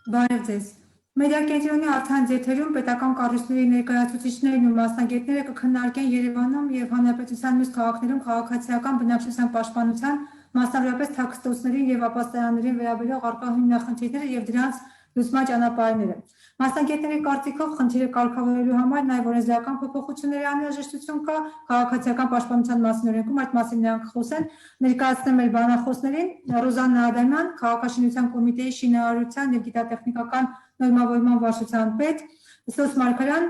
Բարև ձեզ։ Մեդիա կենտրոնի առցանց եթերում պետական կառույցների ներկայացուցիչներն ու մասնագետները կքննարկեն Երևանում եւ հանրապետության մյուս քաղաքներում քաղաքացիական բնակչության պաշտպանության, մասնավորապես թաքստոցներին եւ ապաստարաններին վերաբերող առկա հիմնախնդիրները եւ դրանց լուծման ճանապարհները։ Մասնագետների կարծիքով խնդիրը կարգավորելու համար նաեւ օրենսդրական փոփոխությունների անհրաժեշտություն կա, քաղաքացիական պաշտպանության մասին օրենքում այդ մասին նրանք խոսեն, ներկայացնեմ մեր բանախոսներին Ռոզաննա Ադամյան, քաղաքաշինության կոմիտեի շինարարության եւ գիտատեխնիկական նորմավորման վարչության պետ, Սոս Մարգարյան,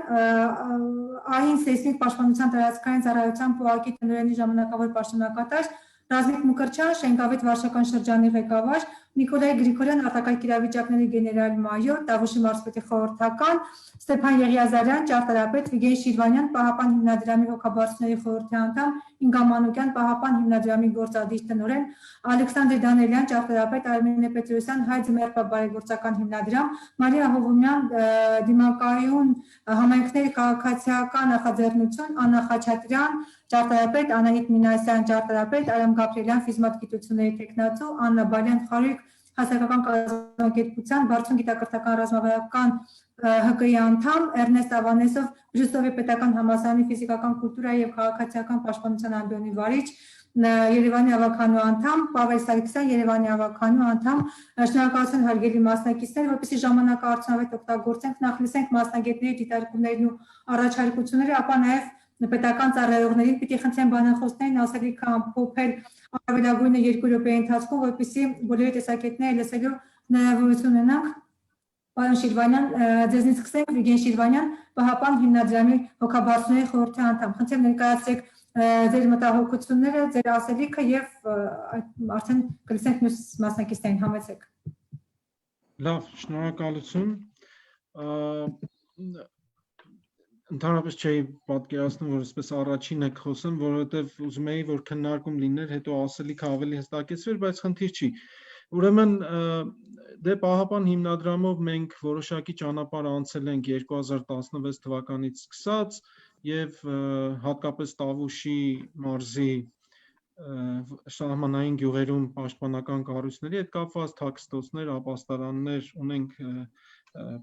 ԱԻՆ սեյսմիկ պաշտպանության տարածքային ծառայության ՊՈԱԿ-ի տնօրենի ժամանակավոր պաշտոնակատար, Ռազմիկ Մուկրչյան, Շենգավիթ վարչական շրջանի ղեկավար, Նիկոլայ Գրիգորյան, արտակարգ իրավիճակների գեներալ-մայոր, Տավուշի մարզպետի խորհրդական, Ստեփան Եղիազարյան, ճարտարապետ, Վիգեն Շիրվանյան, Պահապան հիմնադրամի հոգաբարձուների խորհրդի անդամ, Ինգա Մանուկյան, Պահապան հիմնադրամի գործադիր տնօրեն, Ալեքսանդր Դանելյան, ճարտարապետ, Արմենե Պետրոսյան, Հայ Ձմեռապա բարեգործական հիմնադրամ, Մարիա Հովումյան, Դիմակայուն համայնքների քաղաքացիական նախաձեռնություն, Աննա Խաչատրյան, ճարտարապետ, Անահիտ Մինասյան, ճարտարապետ, Արամ Գաբրիելյան, ֆիզմատգիտությունների տեխնացու, Աննա Բալյան Խարույկ, հասարակական կազմակերպության, Բարձուն գիտակրթական ռազմավարական ՀԿ-ի անդամ, Էրնեստ Ավանեսով, Բրյուստովի պետական համալսարանի ֆիզիկական կուլտուրայի եւ քաղաքացիական պաշտպանության ամբիոնի վարիչ, Երևանի ավականու անդամ, Պավել Սարգսյան, Երևանի ավականու անդամ, շնորհակալություն հարգելի մասնակիցներ, որպեսզի ժամանակը արդյունավետ օգտագործենք, նախ լսենք մասնագետների դիտարկումներն ու առաջարկությունները, ապա նաեւ պետական ծառայողներին պիտի խնդրեմ բանախոսներին ասելիքը ամփոփել առավելագույնը 2 րոպեի ընթացքում, որպեսզի բոլորի տեսակետները լսելու հնարավորություն ունենանք։ Պարոն Շիրվանյան, ձեզնից սկսենք, Վիգեն Շիրվանյան, Պահապան հիմնադրամի հոգաբարձուների խորհրդի անդամ։ Խնդրեմ ներկայացրեք ձեր մտահոգությունները, ձեր ասելիքը եւ արդեն կլսենք մյուս մասնակիցներին, համեցեք։ Լավ, շնորհակալություն։ Ընդհանրապես չէի պատկերացնում, որ այսպես առաջին եք խոսում, որովհետև ուզում էի, որ քննարկում լիներ, հետո ասելիքը ավելի հստակեցվեր, բայց խնդիր չի։ Ուրեմն դե Պահապան հիմնադրամով մենք որոշակի ճանապարհ անցել ենք 2016 թվականից սկսած եւ հատկապես Տավուշի մարզի սահմանային գյուղերում պաշտպանական կառույցների հետ կապված թաքստոցներ, ապաստարաններ ունենք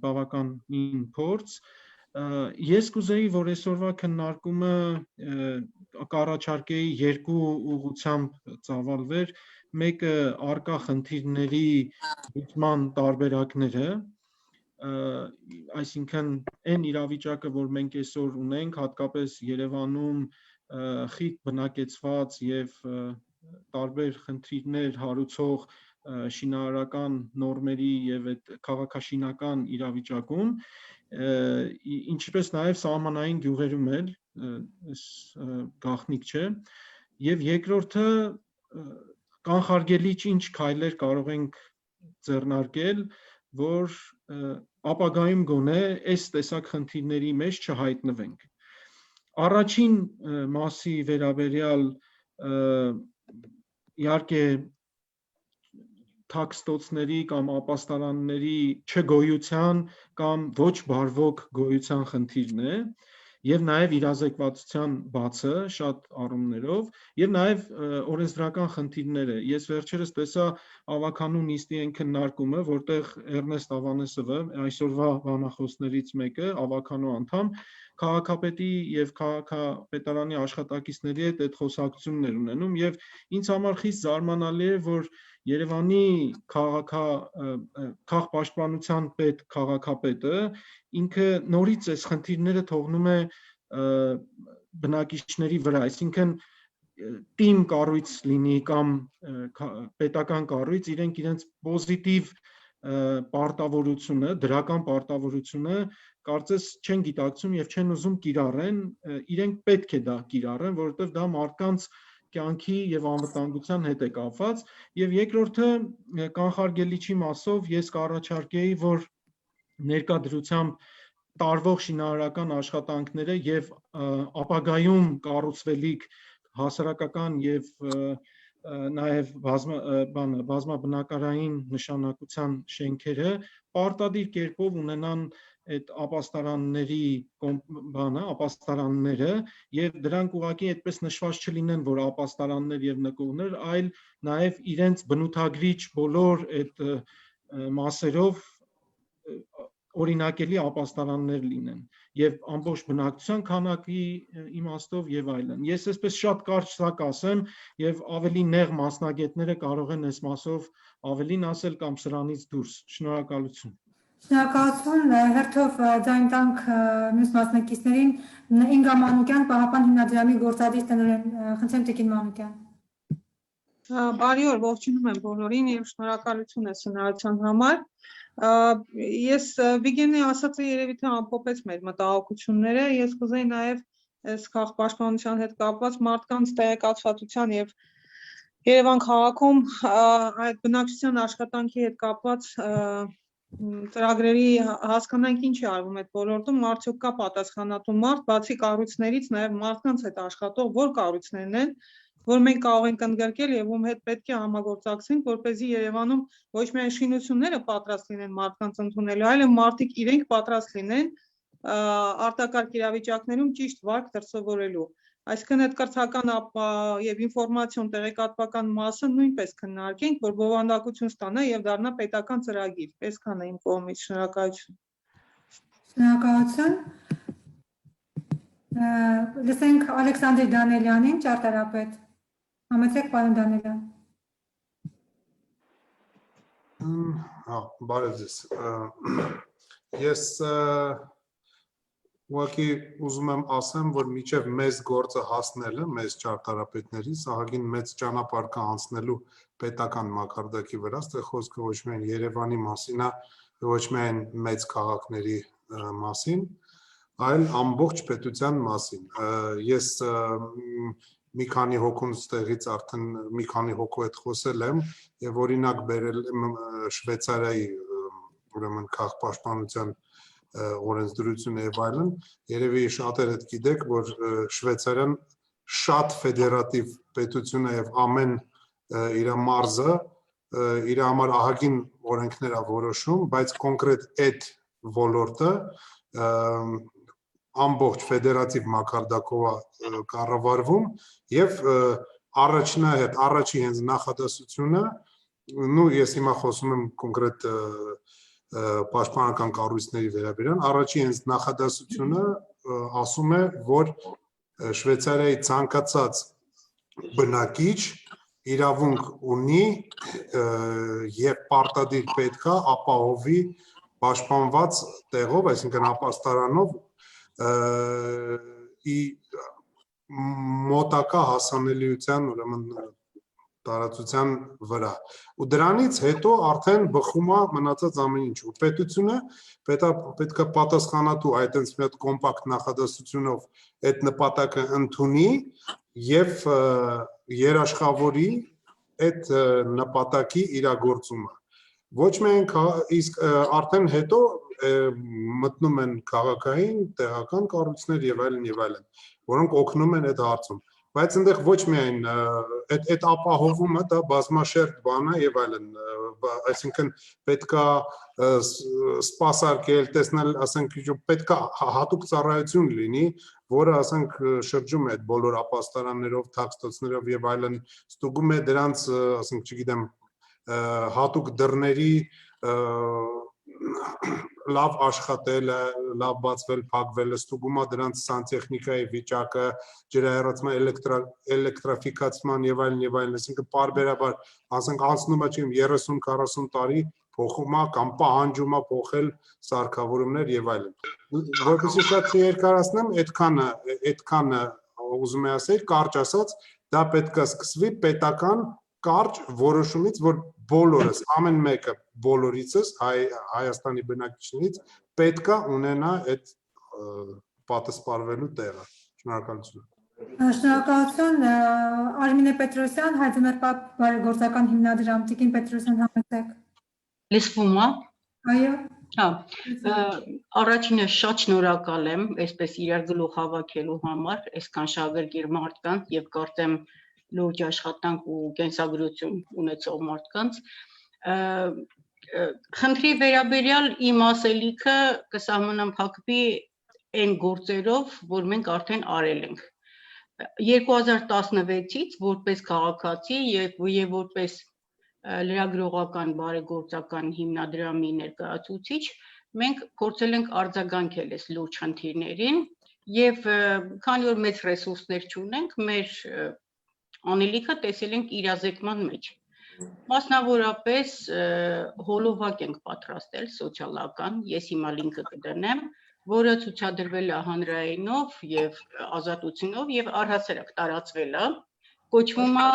բավականին փորձ։ Ես կուզեի, որ այսօրվա քննարկումը կառաջարկեի երկու ուղղությամբ ծավալվեր, մեկը առկա խնդիրների լուծման տարբերակները, այսինքն այն իրավիճակը, որ մենք այսօր ունենք, հատկապես Երևանում խիտ բնակեցված եւ տարբեր խնդիրներ հարուցող շինարարական նորմերի եւ այդ քաղաքաշինական իրավիճակում, ինչպես նաև սահմանային գյուղերում էլ այս գաղտնիք չէ, եւ երկրորդը կանխարգելիչ ինչ քայլեր կարող ենք ձեռնարկել, որ ապագայում գոնե այս տեսակ խնդիրների մեջ չհայտնվենք։ Առաջին մասի վերաբերյալ իհարկե թաքստոցների կամ ապաստարանների չգոյության կամ ոչ բարվոք գոյության խնդիրն է եւ նաեւ իրազեկվածության բացը շատ առումներով եւ նաեւ օրենսդրական խնդիրները։ Ես վերջերս տեսա ավականու նիստի այն քննարկումը, որտեղ Էրնեստ Ավանեսովը, այսօրվա բանախոսներից մեկը, ավականու անդամ, քաղաքապետի եւ քաղաքապետարանի աշխատակիցների հետ այդ խոսակցություններ ունենում եւ ինձ համար խիստ զարմանալի է, որ Երևանի քաղաքապաշտպանության պետ քաղաքապետը ինքը նորից այս խնդիրները թողնում է բնակիչների վրա, այսինքն թիմ կառույց լինի կամ պետական կառույց, իրենց պոզիտիվ պարտավորությունը, դրական պարտավորությունը կարծես չեն գիտակցում եւ չեն ուզում կիրառեն, իրենք պետք է դա կիրառեն, որովհետեւ դա մարդկանց կյանքի եւ անվտանգության հետ է կապված եւ երկրորդը կանխարգելիչի մասով ես կառաջարկեի, որ ներկայությամբ տարվող շինարարական աշխատանքները եւ ապագայում կառուցվելիք հասարակական եւ նաեւ բազմաբնակարային նշանակության շենքերը պարտադիր կերպով ունենան այդ ապաստարանների ապաստարանները եւ դրանք ուղղակի այդպես նշված չլինեն, որ ապաստարաններ եւ նկուղներ, այլ նաեւ իրենց բնութագրիչ բոլոր այդ մասերով օրինակելի ապաստարաններ լինեն եւ ամբողջ բնակչության քանակի իմաստով եւ այլն։ Ես այսպես շատ կարճ սակ ասեմ եւ ավելի նեղ մասնագետները կարող են այս մասով ավելին ասել կամ սրանից դուրս։ Շնորհակալություն։ Շնորհակալություն, հերթով ձայն տանք մյուս մասնակիցներին Ինգա Մանուկյան, Պահապան հիմնադրամի գործադիր տնօրեն, խնդրեմ Տիկին Մանուկյան։ Բարի օր, ողջունում եմ բոլորին եւ շնորհակալություն է սնարության համար։ Ես Վիգենի ասածը երևի թե ամփոփեց մեր մտահոգությունները, ես կուզեի նաեւ այս քաղաքապաշտպանության հետ կապված մարդկանց տեղեկացվածության եւ Երևան քաղաքում այդ բնակչության աշխատանքի հետ կապված ծրագրերի հասկանանք ինչ է արվում այդ ոլորտում, արդյոք կա պատասխանատու մարդ, բացի կառույցներից նաեւ մարդկանց հետ աշխատող որ կառույցներն են, որ մենք կարող ենք ընդգրկել եւ ում հետ պետք է համագործակցենք, որպեսզի Երևանում ոչ միայն շինությունները պատրաստ լինեն մարդկանց ընդունելու, այլև մարդիկ իրենք պատրաստ լինեն արտակարգ իրավիճակներում ճիշտ վարք դրսևորելու։ Այսինքն այդ կրթական եւ ինֆորմացիոն տեղեկատվական մասը նույնպես քննարկենք, որ բովանդակություն ստանա եւ դառնա պետական ծրագիր։ Այսքան է իմ կողմից, շնորհակալություն։ Շնորհակալություն։ Լսենք Ալեքսանդր Դանելյանին, ճարտարապետ։ Համեցեք պարոն Դանելյան։ Բարև ձեզ։ Ես ուղղակի ուզում եմ ասեմ, որ մինչև մեզ գործը հասնելը, մեզ ճարտարապետների, սահագին մեծ ճանապարհ կա անցնելու պետական մակարդակի վրա, այստեղ խոսքը ոչ միայն Երևանի մասին է, ոչ միայն մեծ քաղաքների մասին, այլ ամբողջ պետության մասին։ Ես մի քանի հոգուց տեղից արդեն մի քանի հոգու հետ խոսել եմ եւ օրինակ բերել եմ Շվեյցարիայի ուրեմն քաղաքապաշտպանության օրենսդրությունը եւ այլն, երևի շատերդ գիտեք, որ Շվեյցարիան շատ ֆեդերատիվ պետություն է եւ ամեն իր մարզը իր համար ահագին օրենքներ է որոշում, բայց կոնկրետ այդ ոլորտը ամբողջ ֆեդերատիվ մակարդակով է կառավարվում եւ առաջի հենց նախադասությունը, ես հիմա խոսում եմ կոնկրետ պաշտպանական կառույցների վերաբերյալ, առաջի հենց նախադասությունը ասում է, որ Շվեյցարիայի ցանկացած բնակիչ իրավունք ունի եւ պարտադիր պետք է ապահովի պաշտպանված տեղով, այսինքն ապաստարանով մոտակա հասանելիության ուրեմն տարածության վրա։ Ու դրանից հետո արդեն բխում է մնացած ամեն ինչ։ Ու պետությունը պետք է պատասխանատու այդ այնպես մի հատ կոմպակտ նախադասությունով այդ նպատակը ընդունի եւ երաշխավորի այդ նպատակի իրագործումը։ Ոչ միայն իսկ արդեն հետո մտնում են քաղաքային, տեղական կառույցներ եւ այլն, որոնք օգնում են այդ հարցում։ Բայց այնտեղ ոչ միայն այդ ապահովումը դա բազմաշերտ բան է եւ այլն, այսինքն պետքա սպասարկել, տեսնել, ասենք, պետքա հատուկ ծառայություն լինի, որը ասենք շրջում է այդ բոլոր ապաստարաններով, թաքստոցներով եւ այլն, ստուգում է դրանց, ասենք, չգիտեմ, հատուկ դռների լավ աշխատելը, լավ բացվել, փակվելը, ստուգում է դրանց սանտեխնիկայի վիճակը, ջրահեռացման, էլեկտրաֆիկացման եւ այլն, այսինքն պարբերաբար, ասենք անցնում է 30-40 տարի փոխում է կամ պահանջում է փոխել սարքավորումներ եւ այլն։ Որպեսզի շատ չերկարացնեմ, այդքանը ուզում եմ ասել, կարճ ասած, դա պետք է սկսվի պետական կարճ որոշումից, որ բոլորս, ամեն մեկը բոլորիցս Հայաստանի բնակիչներից պետք է ունենա այդ պատասպարվելու տեղը։ Շնորհակալություն։ Շնորհակալություն, Արմինե Պետրոսյան, Հայձմերպապ բարեգործական հիմնադրամ, Տիկին Պետրոսյան, համեցեք։ Լսվում է։ Այո։ Առաջինը շատ շնորհակալ եմ այսպես իրար գլուխ հավաքելու համար, այսքան շահագրգիռ մարդկանց եւ կարծեմ լուրջ աշխատանք ու կենսագրություն ունեցող մարդկանց։ Խնդրի վերաբերյալ իմ ասելիքը կսահմանափակվի այն գործերով, որ մենք արդեն արել ենք։ 2016-ից որպես քաղաքացի եւ որպես լրագրողական բարեգործական հիմնադրամի ներկայացուցիչ մենք փորձել ենք արձագանքել այս լուրջ խնդիրներին եւ քանի որ մեծ ռեսուրսներ չունենք, մեր անելիքը տեսել ենք իրազեկման մեջ։ Մասնավորապես հոլովակ ենք պատրաստել սոցիալական, ես հիմա լինքը կդնեմ, որը ցուցադրվել է հանրայինով եւ ազատությունով եւ առհասարակ տարածվել է, կոչվում է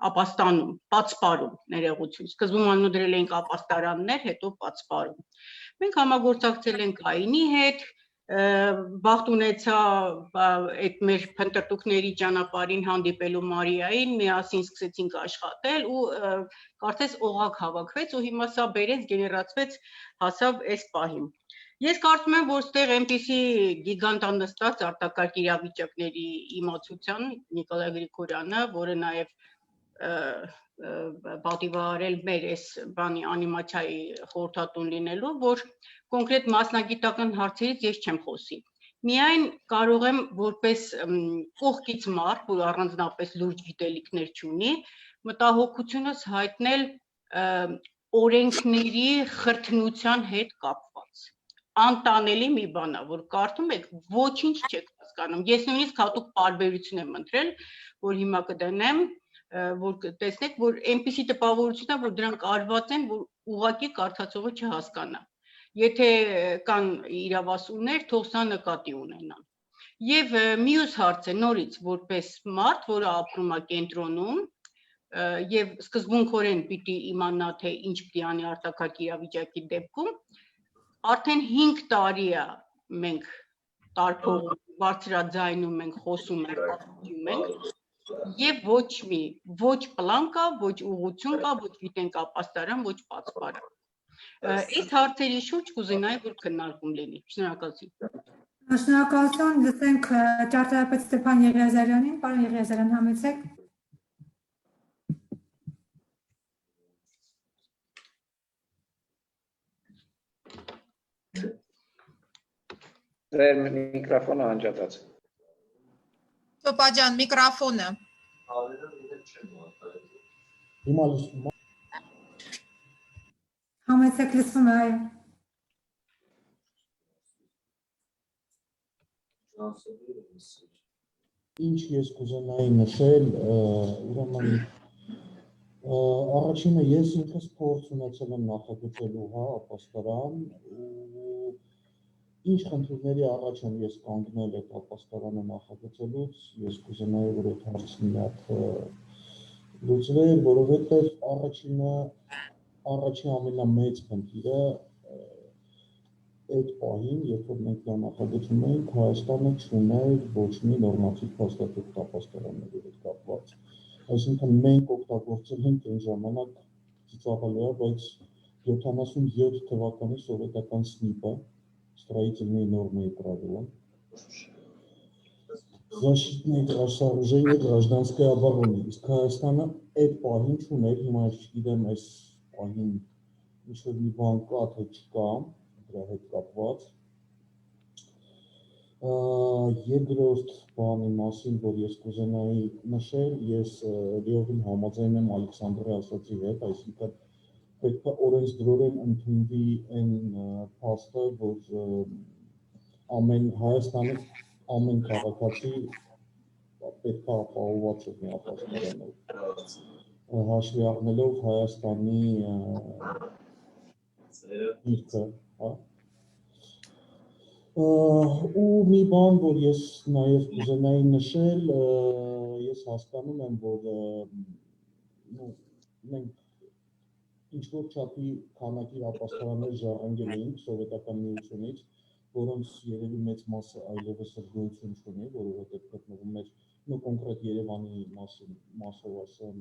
ապաստանում, պատսպարում ներողություն։ Սկզբում անունադրել էինք ապաստարաններ, հետո պատսպարում։ Մենք համագործակցել ենք ԱԻՆ-ի հետ, բախտ ունեցա այդ մեր փնտրտուքների ճանապարհին հանդիպելու Մարիային, միասին սկսեցինք աշխատել ու կարծես օղակ հավաքվեց ու հիմա սա բերեց, գեներացվեց, հասավ այս պահին։ Ես կարծում եմ, որ ստեղ այնպիսի գիգանտ անստած արտակարգ իրավիճակների իմացության Նիկոլայ Գրիգորյանը, որը նաև պատիվարել մեր այս բանի անիմացիայի խորհրդատուն լինելու, որ կոնկրետ մասնագիտական հարցերից ես չեմ խոսի։ Միայն կարող եմ որպես կողքից մարդ, որ առանձնապես լուրջ գիտելիքներ չունի, մտահոգությունս հայտնել օրենքների խրթնության հետ կապված։ Անտանելի մի բան է, որ կարդում եք, ոչինչ չեք հասկանում։ Ես նույնիսկ հատուկ պարբերություն եմ ընտրել, որ հիմա կդնեմ, որ տեսնեք, որ այնպիսի տպավորություն է, որ դրանք արված են, որ ուղղակի կարդացողը չհասկանա։ Եթե կան իրավասուներ, թող սա նկատի ունենան։ Եվ մյուս հարցը նորից որպես մարդ, որը ապրում է կենտրոնում, եւ սկզբունքորեն պիտի իմանա, թե ինչ պիտի անի արտակարգ իրավիճակի դեպքում, արդեն 5 տարի է մենք տարփողում, բարձրաձայնում ենք, խոսում ենք, պատմում ենք, եւ ոչ պլան կա, ոչ ուղղություն կա, ոչ գիտենք ապաստարան, ոչ պատսպարան։ Այս հարցերի շուրջ կուզենայի, որ քննարկում լինի։ Շնորհակալություն։ Շնորհակալություն, լսենք ճարտարապետ Ստեփան Եղիազարյանին, պարոն Եղիազարյան, համեցեք։ Ձեր միկրոֆոնը անջատած։ Տոպաջան, միկրոֆոնը։ Հիմա լսվում է։ Համեցեք, լսվում է, այո։ Ինչ ես կուզենայի նշել, ուրեմն առաջինը ես ինքս փորձ ունեցել եմ նախագծելու, ապաստարան ու ինչ խնդիրների առաջ եմ ես կանգնել այդ ապաստարանը նախագծելուց, ես կուզենայի, որ այդ հարցն մի հատ լուծվեր, որովհետև առաջին ամենամեծ խնդիրը այդ պահին, երբ որ մենք դա նախագծում էինք, Հայաստանը չուներ ոչ մի նորմատիվ փաստաթուղթ ապաստարանների հետ կապված։ Այսինքն մենք օգտագործել ենք այն ժամանակ ծիծաղալի է, բայց 77 թվականի սովետական ՍՆԻՊ-ը, строительные нормы и правила, защитные сооружения гражданской обороны։ Իսկ Հայաստանը այդ պահին չուներ, հիմա չգիտեմ այս պահին ինչ-որ մի բան կա, թե չկա, դրա հետ կապված։ Երկրորդ բանի մասին, որ ես կուզենայի նշել, ես լիովին համաձայն եմ Ալեքսանդրի ասածի հետ, այսինքն պետք է օրենսդրորեն ընդունվի այն փաստը, որ Հայաստանի ամեն քաղաքացի պետք է ապահովված լինի ապաստարանով, հաշվի առնելով Հայաստանի դիրքը, ու մի բան, որ ես նաև կուզենայի նշել, ես հասկանում եմ, որ մենք ինչ-որ չափի քանակի ապաստարաններ ժառանգել էինք սովետական միությունից, որոնց երևի մեծ մասը այլևս գոյություն չունի, որովհետև գտնվում էր, կոնկրետ Երևանի մասով ասեմ,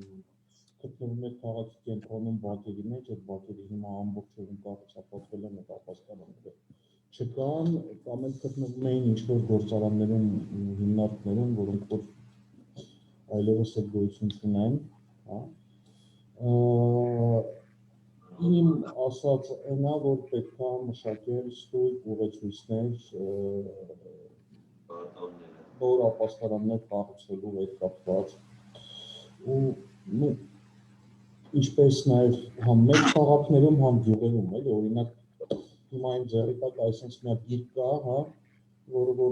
գտնվում էր քաղաքի կենտրոնում բակերի մեջ, այդ բակերի հիմա ամբողջովին կառուցապատվել են այդ ապաստարանները չկան, կամ էլ գտնվում էին ինչ-որ գործարաններում, հիմնարկներում, որոնք որ այլևս այդ գոյություն չունեն, Իմ ասած այնա, որ պետք է մշակել ստույգ ուղեցույցներ, նոր ապաստարաններ կառուցելու հետ կապված, ու ինչպես նաև համ մեծ քաղաքներում, համ գյուղերում, էլի, օրինակ հիմա այն ձեռի տակ այսպես մի հատ գիրք կա, հա, որը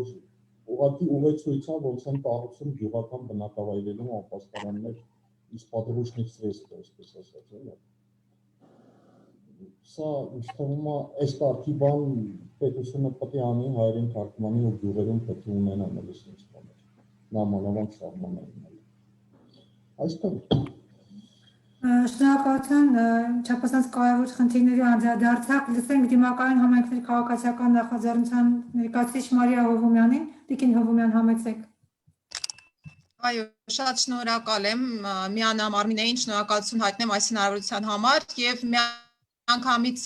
ուղղակի ուղեցույց է, ոնց են կառուցում գյուղական բնակավայրերում ապաստարաններ из подручных средств, այսպես ասած, էլի։ Սա ինձ թվում է, այս կարգի բան պետությունը պետք է անի հայերեն թարգմանի ու գյուղերում պետք է ունենան էլի sense բաներ։ Նամանավանդ սահմանային։ Այսքան։ Շնորհակալություն, չափազանց կարևոր խնդիրների անդրադարձակ, լսենք դիմակայուն համայնքների քաղաքացիական նախաձեռնության ներկայացուցիչ Մարիա Հովոմյանին, Տիկին Հովոմյան, համեցեք։ Այո, շատ շնորհակալ եմ միանամարմիններին, շնորհակալություն հայտնեմ այս հնարավորության համար եւ միանգամից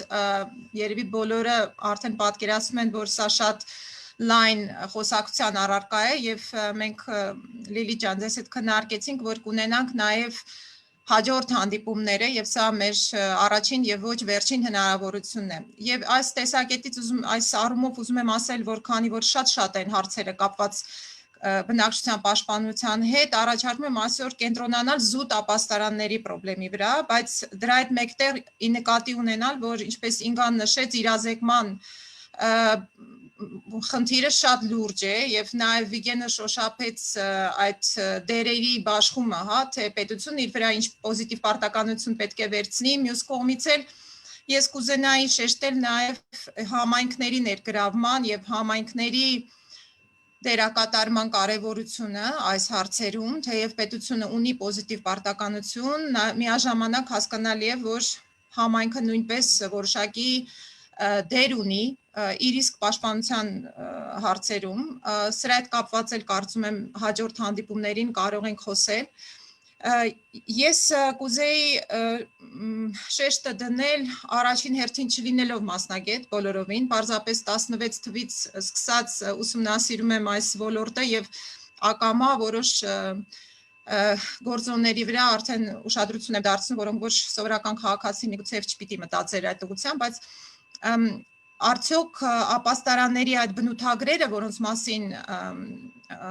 երևի բոլորը արդեն պատկերացնում են, որ սա շատ լայն խոսակցության առարկա է եւ մենք Լիլի ջան ձեզ հետ քննարկեցինք, որ կունենանք նաեւ հաջորդ հանդիպումները եւ սա մեր առաջին եւ ոչ վերջին հնարավորությունն է։ Եվ այս տեսակետից այս առումով ուզում եմ ասել, որ քանի որ շատ են հարցերը կապված բնակչության պաշտպանության հետ, առաջարկում եմ այսօր կենտրոնանալ զուտ ապաստարանների խնդրի վրա, բայց դրա հետ մեկտեղ ի նկատի ունենալ, որ ինչպես Ինգան նշեց, իրազեկման խնդիրը շատ լուրջ է եւ նաեւ Վիգենը շոշափեց այդ դերերի բաշխումը, հա, թե պետությունը իր վրա ինչ պոզիտիվ պարտականություն պետք է վերցնի, մյուս կողմից էլ ես կուզենայի շեշտել նաեւ համայնքների ներգրավման եւ համայնքների դերակատարման կարևորությունը այս հարցերում, թեև պետությունը ունի պոզիտիվ պարտականություն, միաժամանակ հասկանալի է, որ համայնքը նույնպես որոշակի դեր ունի իր իսկ պաշտպանության հարցերում, սրա հետ կապված էլ կարծում եմ հաջորդ հանդիպումներին կարող ենք խոսել։ Ես կուզեի շեշտը դնել առաջին հերթին չլինելով մասնագետ բոլորովին, պարզապես 16 թվից սկսած ուսումնասիրում եմ այս ոլորտը եւ ակամա որոշ գործոնների վրա արդեն ուշադրություն եմ դարձնում, որոնք ոչ սովորական քաղաքացի միգուցե չպիտի մտածեր այդ ուղղությամբ, բայց արդյոք ապաստարանների այդ բնութագրերը, որոնց մասին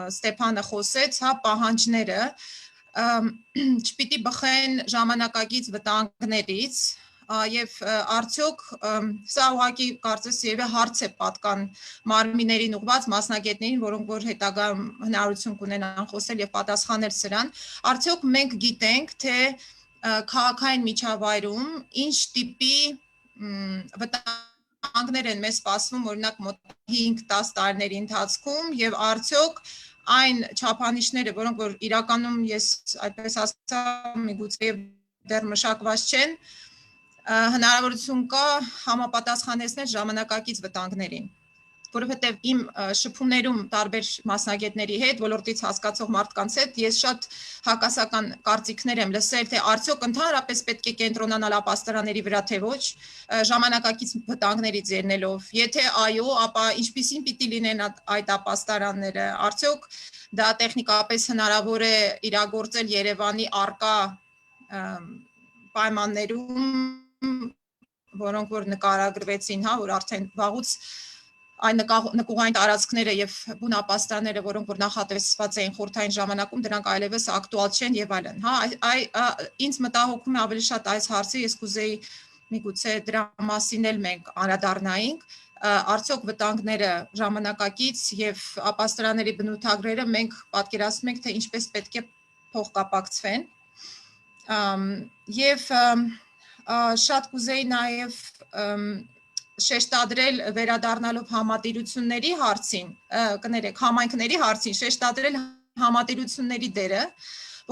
Ստեփանը խոսեց, հա, պահանջները չպիտի բխեն ժամանակակից վտանգներից եւ արդյոք սա ուղղակի կարծես երևի հարց է պատկան մարմիններին ուղղված մասնագետներին, որոնք որ հետագայում հնարավորություն կունենան խոսել եւ պատասխանել սրան, արդյոք մենք գիտենք, թե քաղաքային միջավայրում ինչ տիպի վտանգներ են մեզ սպասվում, օրինակ մոտ 5-10 տարիների ընթացքում եւ արդյոք այն չափանիշները, որոնք որ իրականում ես այդպես ասա, միգուցե դեռ մշակված չեն, հնարավորություն կա համապատասխանեցնել ժամանակակից վտանգներին, որովհետև իմ շփումներում տարբեր մասնագետների հետ, ոլորտից հասկացող մարդկանց հետ, ես շատ հակասական կարծիքներ եմ լսել, թե արդյոք ընդհանրապես պետք է կենտրոնանալ ապաստարանների վրա, թե ոչ, ժամանակակից վտանգներից ելնելով, եթե այո, ապա ինչպիսին պիտի լինեն այդ ապաստարանները, արդյոք դա տեխնիկապես հնարավոր է իրագործել Երևանի առկա պայմաններում, որոնք որ նկարագրվեցին, հա, որ արդեն վաղուց այն նկուղային տարածքները եւ բուն ապաստարանները, որոնք որ նախատեսված էին խորհրդային ժամանակում, դրանք այլևս ակտուալ չեն եւ այլն, հա, ինձ մտահոգում է ավելի շատ այս հարցը, ես կուզեի միգուցե դրա մասին էլ մենք անդրադառնայինք, արդյոք վտանգները ժամանակակից եւ ապաստարանների բնութագրերը մենք պատկերացնում ենք, թե ինչպես պետք է փոխկապակցվեն եւ շատ կուզեի նաեւ շեշտադրել վերադառնալով համատիրությունների հարցին, կներեք, համայնքների հարցին, շեշտադրել համատիրությունների դերը,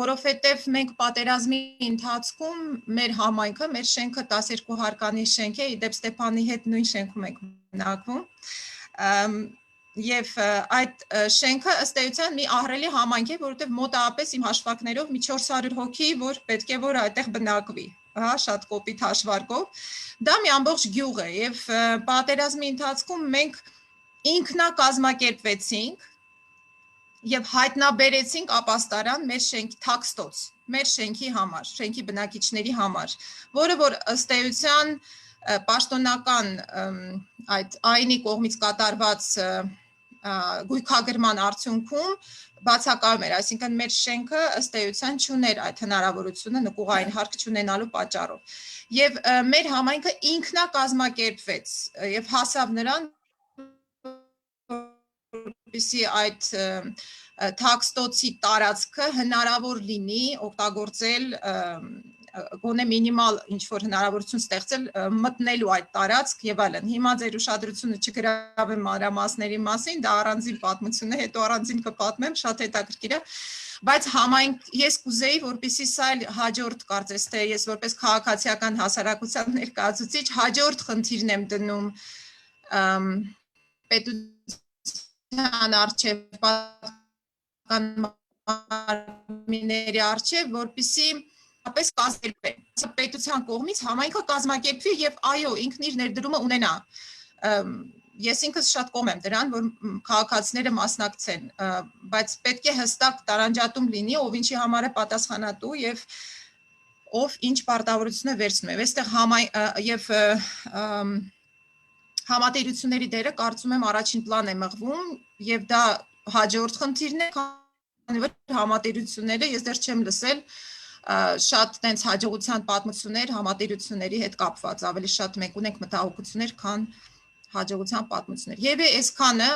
որովհետև մենք պատերազմի ընթացքում մեր համայնքը, մեր շենքը 12 հարկանի շենք է, իդեպ Ստեփանի հետ նույն շենքում ենք բնակվում, եւ այդ շենքը ըստ էության մի ահռելի համայնք է, որովհետև մոտավորապես իմ հաշվարկներով մի 400 հոգի, որ պետք է որ այդտեղ բնակվի, հա, շատ կոպիտ հաշվարկով, դա մի ամբողջ գյուղ է եւ պատերազմի ընթացքում մենք ինքնակազմակերպվեցինք եւ հայտնաբերեցինք ապաստարան մեր շենքի թաքստոց, մեր շենքի համար, շենքի բնակիչների համար, որը որ ըստ էության պաշտոնական այդ այնի կողմից կատարված գույքագրման արդյունքում բացակայում էր, այսինքն մեր շենքը ըստ էության չուներ այդ հնարավորությունը նկուղային հարկ չունենալու պատճառով։ Եվ մեր համայնքը ինքնակազմակերպվեց եւ հասավ նրան, որպեսզի այդ թաքստոցի տարածքը հնարավոր լինի օգտագործել գոնե մինիմալ ինչ-որ հնարավորություն ստեղծել մտնելու այդ տարածք եւ այլն։ Հիմա ձեր ուշադրությունը չգրավեմ մանրամասների մասին, դա առանձին պատմություն է, հետո առանձին կպատմեմ, շատ հետաքրքիր է, բայց ես կուզեի, որպեսզի սա հաջորդ կարծես թե ես որպես քաղաքացիական հասարակության ներկայացուցիչ հաջորդ խնդիրն եմ դնում պետության արչեւ մարմինների արչեւ, որպեսզի ապես կազմակերպվեն պետության կողմից համայնքը կազմակերպվի եւ այո ինքն իր ներդրումը ունենա։ Ես ինքս շատ կողմ եմ դրան, որ քաղաքացիները մասնակցեն, բայց պետք է հստակ տարանջատում լինի, ով ինչի համար է պատասխանատու եւ ով ինչ պարտավորություն է վերցնում։ Այստեղ եւ համատերությունների դերը կարծում եմ առաջին պլան է մղվում եւ դա հաջորդ խնդիրն է, քանի որ համատերությունները ես դեռ չեմ լսել շատ տենց հաջողության պատմություններ համատերությունների հետ կապված, ավելի շատ մենք ունենք մտահոգություններ, քան հաջողության պատմություններ։ Եվ այսքանը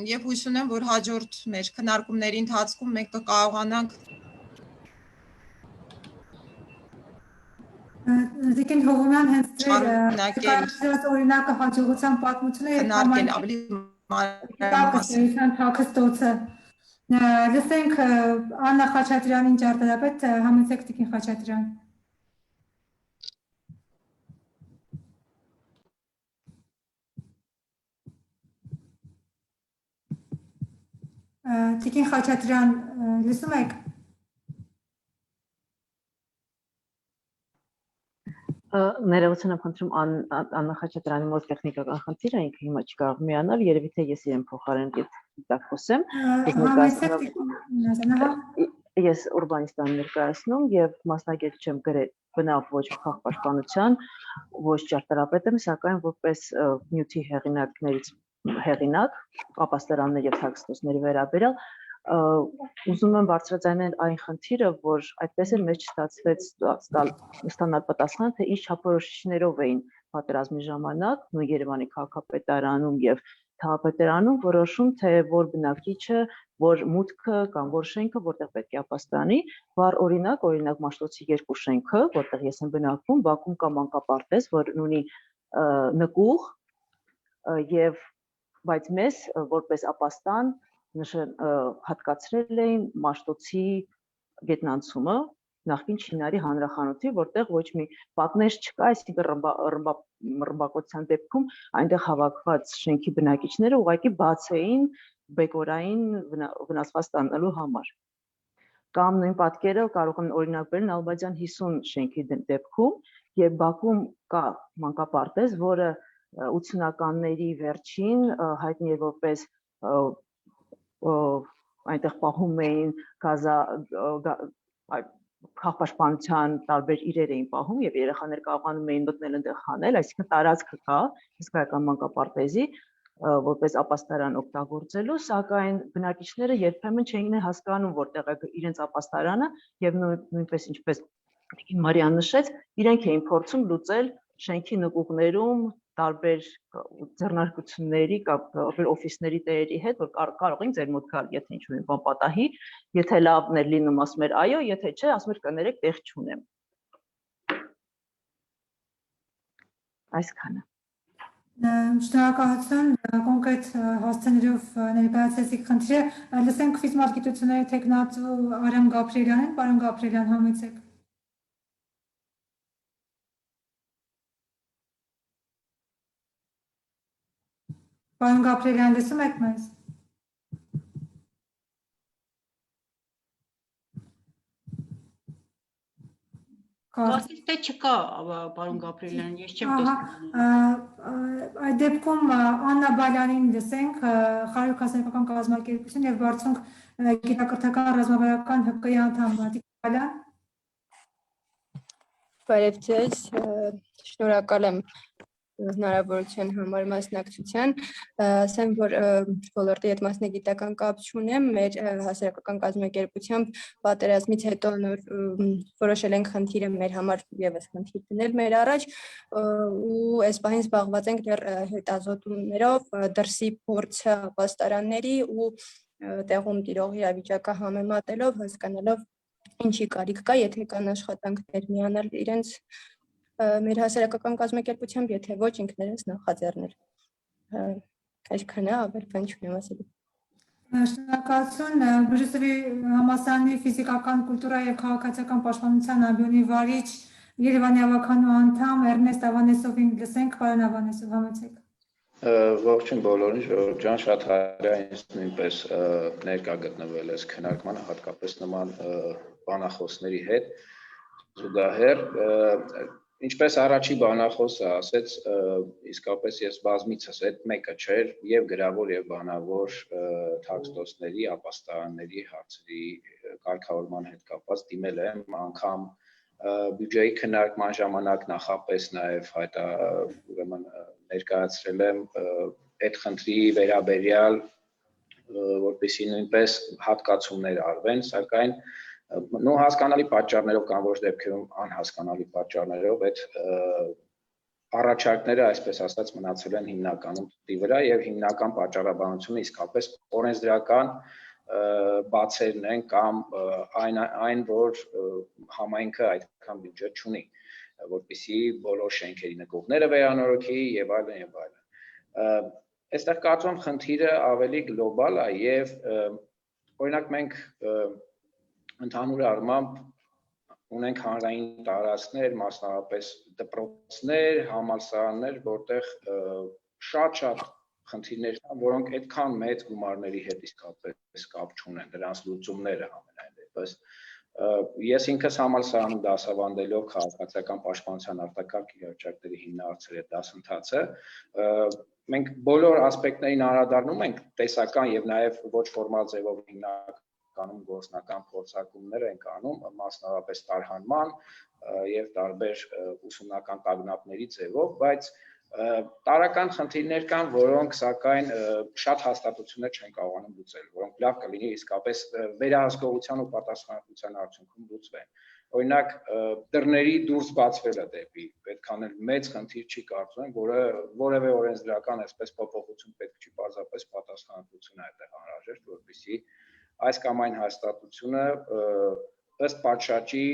եւ հույս ունեմ, որ հաջորդ մեր քննարկումների ընթացքում մենք կկարողանանք Դեկին Հովոյան հենց դեր օրինակը հաջողության պատմությունը եւ քննարկել ավելի մանրամասն թաքստոցը Լսենք Աննա Խաչատրյանին ճարտարապետ, համեցեք Տիկին Խաչատրյան։ Տիկին Խաչատրյան, լսում եք։ Ներողություն եմ խնդրում Աննա Խաչատրյանի մոտ տեխնիկական խնդիր է, ինքը հիմա չի կարող միանալ, երևի թե ես իրեն փոխարեն դիտակ խոսեմ։ Ես ուրբանիստան ներկայացնում եւ մասնագետ չեմ բնավ ոչ քաղաքապաշտպանության, ոչ ճարտարապետ եմ, սակայն որպես նյութի հեղինակներից հեղինակ, ապաստարաններ եւ թաքստոցների վերաբերյալ ուզում եմ բարձրաձայնել այն խնդիրը, որ այդպես էլ մեզ չստացվեց ստանալ պատասխան, թե ինչ չափորոշիչներով էին պատերազմի ժամանակ նույն Երևանի քաղաքապետարանում եւ թաղապետարանում որոշում, թե որ բնակիչը, որ մուտքը կամ որ շենքը որտեղ պետք է ապաստանի, վառ օրինակ Մաշտոցի 2 շենքը, որտեղ ես եմ բնակվում, Բաքում կա մանկապարտեզ, որ ունի նկուղ եւ բայց մեզ որպես ապաստան հատկացրել էին Մաշտոցի գետնանցումը նախկին Չինարի հանրախանութի, որտեղ ոչ մի պատնեշ չկա, այսինքն ռմբակոծության դեպքում այնտեղ հավաքված շենքի բնակիչները ուղղակի բաց էին բեկորային վնասված ստանալու համար։ Կամ նույն պատկերը կարող են օրինակ բերել Ալբաջան 50 շենքի դեպքում, եւ Բաքում կա մանկապարտեզ, որը 80-ականների վերջին հայտնի է որպես այնտեղ պահում էին քաղաքապաշտպանության տարբեր իրեր էին պահում եւ երեխաներ կարողանում էին մտնել այնտեղ խանել, այսինքն տարածքը կա հսկայական մանկապարտեզի որպես ապաստարան օգտագործելու, սակայն բնակիչները երբեմն չէին հասկանում որտեղ է իրենց ապաստարանը եւ նույնպես ինչպես Մարիան նշեց, իրենք էին փորձում լուծել շենքի նկուղներում տարբեր ձեռնարկությունների կամ օֆիսների տերերի հետ, որ կարող են ձեր մոտ գալ, եթե ինչ-որ բան պատահի, եթե լավն է լինում, ասում էր այո, եթե չէ, ասում էր կներեք, տեղ չունեմ։ Այսքանը։ Շնորհակալություն, կոնկրետ հասցեներով ներկայացրեցիք խնդիրը, լսենք ֆիզմատ գիտությունների թեկնածու Արամ Գաբրիելյանին, պարոն Գաբրիելյան, համեցեք։ Պարոն Գաբրիելյան, լսում եք մեզ։ Կարծես թե չկա, պարոն Գաբրիելյան, ես չեմ տեսնում։ Այդ դեպքում Աննա Բալյանին լսենք, Խարույկ հասարակական կազմակերպություն եւ Բարձունք գիտակրթական ռազմավարական ՀԿ-ի անդամ Բալյան։ Բարև ձեզ, շնորհակալ եմ հնարավորության համար մասնակցության, ասեմ, որ ոլորտի հետ մասնագիտական կապ չունեմ, մեր հասարակական կազմակերպությամբ պատերազմից հետո նոր որոշել ենք խնդիրը մեր համար եւս խնդիր դնել մեր առաջ ու այս պահին զբաղված ենք դեռ հետազոտումներով դրսի փորձը պաստարանների ու տեղում տիրող իրավիճակը համեմատելով, հասկանալով ինչի կարիք կա, եթե կան աշխատանքներ միանալ իրենց մեր հասարակական կազմակերպությամբ, եթե ոչ ինքներս նախաձեռնել։ Այսքանը ավելի բան չունեմ ասելու։ Շնորհակալություն Բրյուսելի համալսարանի ֆիզիկական, կուլտուրա եւ քաղաքացիական պաշտպանության ամբիոնի վարիչ Երևանի ավականու անդամ Էրնեստ Ավանեսովին լսենք, պարոն Ավանեսով, համեցեք։ Ողջույն բոլորին, Ժողովուրդ ջան, շատ հարի է ինձ նույնպես ներկա գտնվել այս քննարկմանը, հատկապես նման բանախոսների հետ զուգահեռ, ինչպես առաջի բանախոսը ասեց, իսկապես ես բազմիցս այդ մեկը չէր եւ գրավոր եւ բանավոր թաքստոցների, ապաստարանների հարցերի կարգավորման հետ կապված դիմել եմ անգամ բյուջեի քննարկման ժամանակ նախապես նաև ուրեմն ներկայացրել եմ այդ խնդրի վերաբերյալ, որպեսզի նույնպես հատկացումներ արվեն, սակայն հասկանալի պատճառներով կամ ոչ դեպքերում անհասկանալի պատճառներով այդ առաջարկները, այսպես ասած, մնացել են հիմնականում թղթի վրա եւ հիմնական պատճառաբանությունը իսկապես օրենսդրական բացերն են կամ այն, որ համայնքը այդքան բյուջե չունի, որպեսզի բոլոր շենքերի նկողները վերանորոգի եւ այլն եւ այլն։ Այստեղ կարծում եմ խնդիրը ավելի գլոբալ է եւ օրինակ մենք ընդհանուր առմամբ ունենք հանրային տարածքներ, մասնավորապես դպրոցներ, համալսարաններ, որտեղ շատ խնդիրներ կան, որոնք այդքան մեծ գումարների հետ իսկապես կապ չունեն, դրանց լուծումները համենայն դեպս։ Ես ինքս համալսարանում դասավանդելով քաղաքացիական պաշտպանության արտակարգ իրավիճակների հիմնարարցրի դասընթացը, մենք բոլոր ասպեկտներին անդրադառնում ենք տեսական եւ նաեւ ոչ ֆորմալ ձևով հիմնականում գործնական փորձարկումներ ենք անում, մասնավորապես տարհանման եւ տարբեր ուսումնական տագնապների ձևով, բայց տարական խնդիրներ կան, որոնք սակայն շատ հաստատություններ չեն կարողանում լուծել, որոնք լավ կլինի իսկապես վերահսկողության ու պատասխանատվության արդյունքում լուծվեն։ Օրինակ, դռների դուրս բացվելը դեպի պետքան մեծ խնդիր չի կարծում եմ, որը որևէ օրենսդրական այսպես փոփոխություն պետք չի, պարզապես պատասխանատվություն է այդտեղ անհրաժեշտ, որպեսզի այս կամ այն հաստատությունը ըստ պատշաճի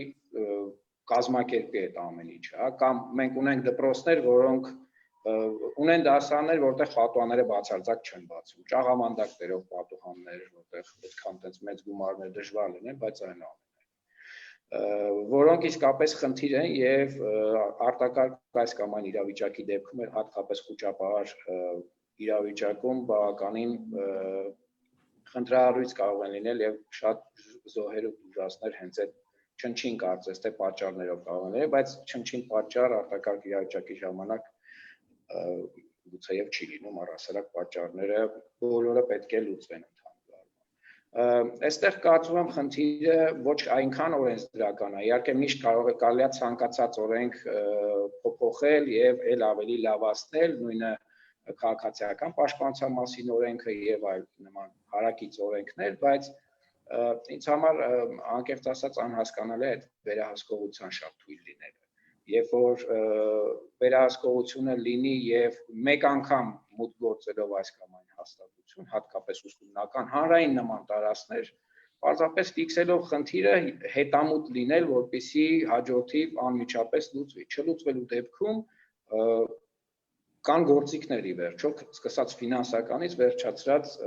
կազմակերպի այդ ամեն ինչը, կամ մենք ունենք դպրոցներ, որոնք ունեն դասարաններ, որտեղ պատուհանները բացարձակ չեն բացում, ճաղամանդակներով պատուհաններ, որտեղ այդքան տենց մեծ գումարներ դժվար լինեն, բայց այնուամենայնիվ, որոնք իսկապես խնդիր են եւ արտակարգ այս կամ այն իրավիճակի դեպքում հատկապես խոճապահար իրավիճակում բավականին խնդրահարույց կարող են լինել եւ շատ զոհեր ու դժվարներ հենց այդ չնչին կարծես թե պատճառներով կարող են լինել, բայց չնչին պատճառ արտակարգ իրավիճակի ժամանակ գուցեև չի լինում, առհասարակ պատճառները բոլորը պետք է լուծվեն ընդհանուր առմամբ։ Այստեղ կարծում եմ խնդիրը ոչ այնքան օրենսդրական է, իհարկե միշտ կարելի է ցանկացած օրենք փոփոխել եւ ել ավելի լավացնել, նույնը քաղաքացիական պաշտպանության մասին օրենքը եւ այլ նման հարակից օրենքներ, բայց ինձ համար անկեղծ ասած անհասկանալի է այդ վերահսկողության շատ թույլ լինելը։ Երբ որ վերահսկողությունը լինի եւ մեկ անգամ մուտք գործելով այս կամ այն հաստատություն, հատկապես ուսումնական հանրային նման տարածքներ, պարզապես ֆիքսելով խնդիրը հետամուտ լինել, որպեսզի հաջորդիվ անմիջապես լուծվի։ Չլուծվելու դեպքում կան գործիքներ ի վերջո, սկսած ֆինանսականից վերջացրած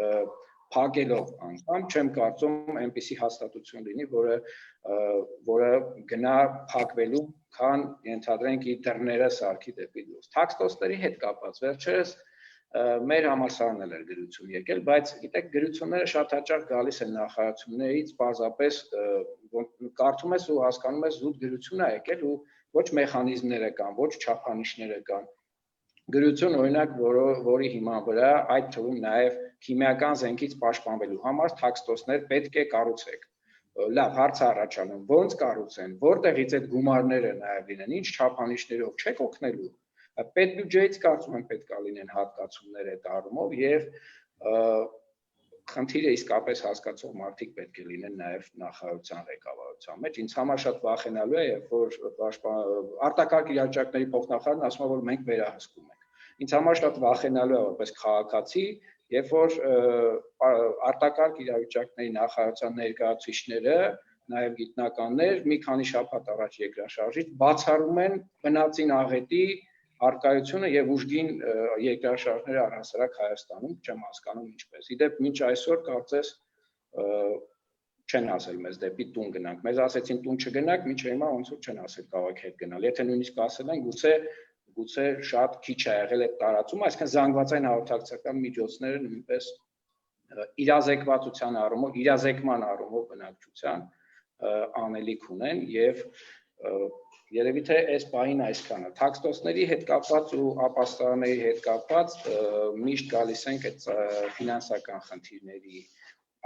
փակելով անգամ, չեմ կարծում այնպիսի հաստատություն լինի, որը գնա փակվելու, քան ենթադրենք իր դռները սարքի դեպի դուրս։ Թաքստոցների հետ կապված վերջերս մեր համալսարանն էր գրություն եկել, բայց գիտեք, գրությունները շատ հաճախ գալիս են նախարարություններից, պարզապես կարդում ես ու հասկանում ես զուտ գրություն է եկել ու ոչ մեխանիզմները կան, ոչ չափանիշները կան։ Գրություն օրինակ, որի հիման վրա այդ թվում նաև քիմիական զենքից պաշտպանվելու համար թաքստոցներ պետք է կառուցեք։ Լավ, հարց առաջանում, ո՞նց կառուցեն, որտեղից այդ գումարները նաև լինեն, ինչ չափանիշներով չեք օգնելու։ Պետբյուջեից կարծում եմ պետք է լինեն հատկացումներ այդ առումով եւ խնդիրը իսկապես հասկացող մարդիկ պետք է լինեն նաև նախարարության ղեկավարության մեջ։ Ինձ համար շատ վախենալու է, երբ որ արտակարգ իրավիճակների փոխնախարարն ասում է, որ մենք վերահսկում ենք։ Ինձ համար շատ վախենալու է որպես քաղաքացի, երբ որ արտակարգ իրավիճակների նախարարության ներկայացուցիչները, նաև գիտնականներ մի քանի շաբաթ առաջ երկրաշարժից բացառում են բնածին աղետի արկայությունը եւ ուժգին երկրաշարժները առհասարակ Հայաստանում, չեմ հասկանում ինչպես։ Իդեպ մինչ այսօր կարծես չեն ասել մեզ դեպի տուն գնանք։ Մեզ ասեցին տուն չգնանք, մինչ հիմա ոնց որ չեն ասել կարող եք հետ գնալ։ Եթե նույնիսկ ասել են, գուցե շատ քիչ է եղել այդ տարածումը, այսինքն զանգվածային հաղորդակցական միջոցները նույնպես իրազեկվածության առումով, իրազեկման առումով բնակչության անելիք ունեն եւ երևի թե այս պահին այսքանը թաքստոցների հետ կապված ու ապաստարանների հետ կապված միշտ գալիս ենք այդ ֆինանսական խնդիրների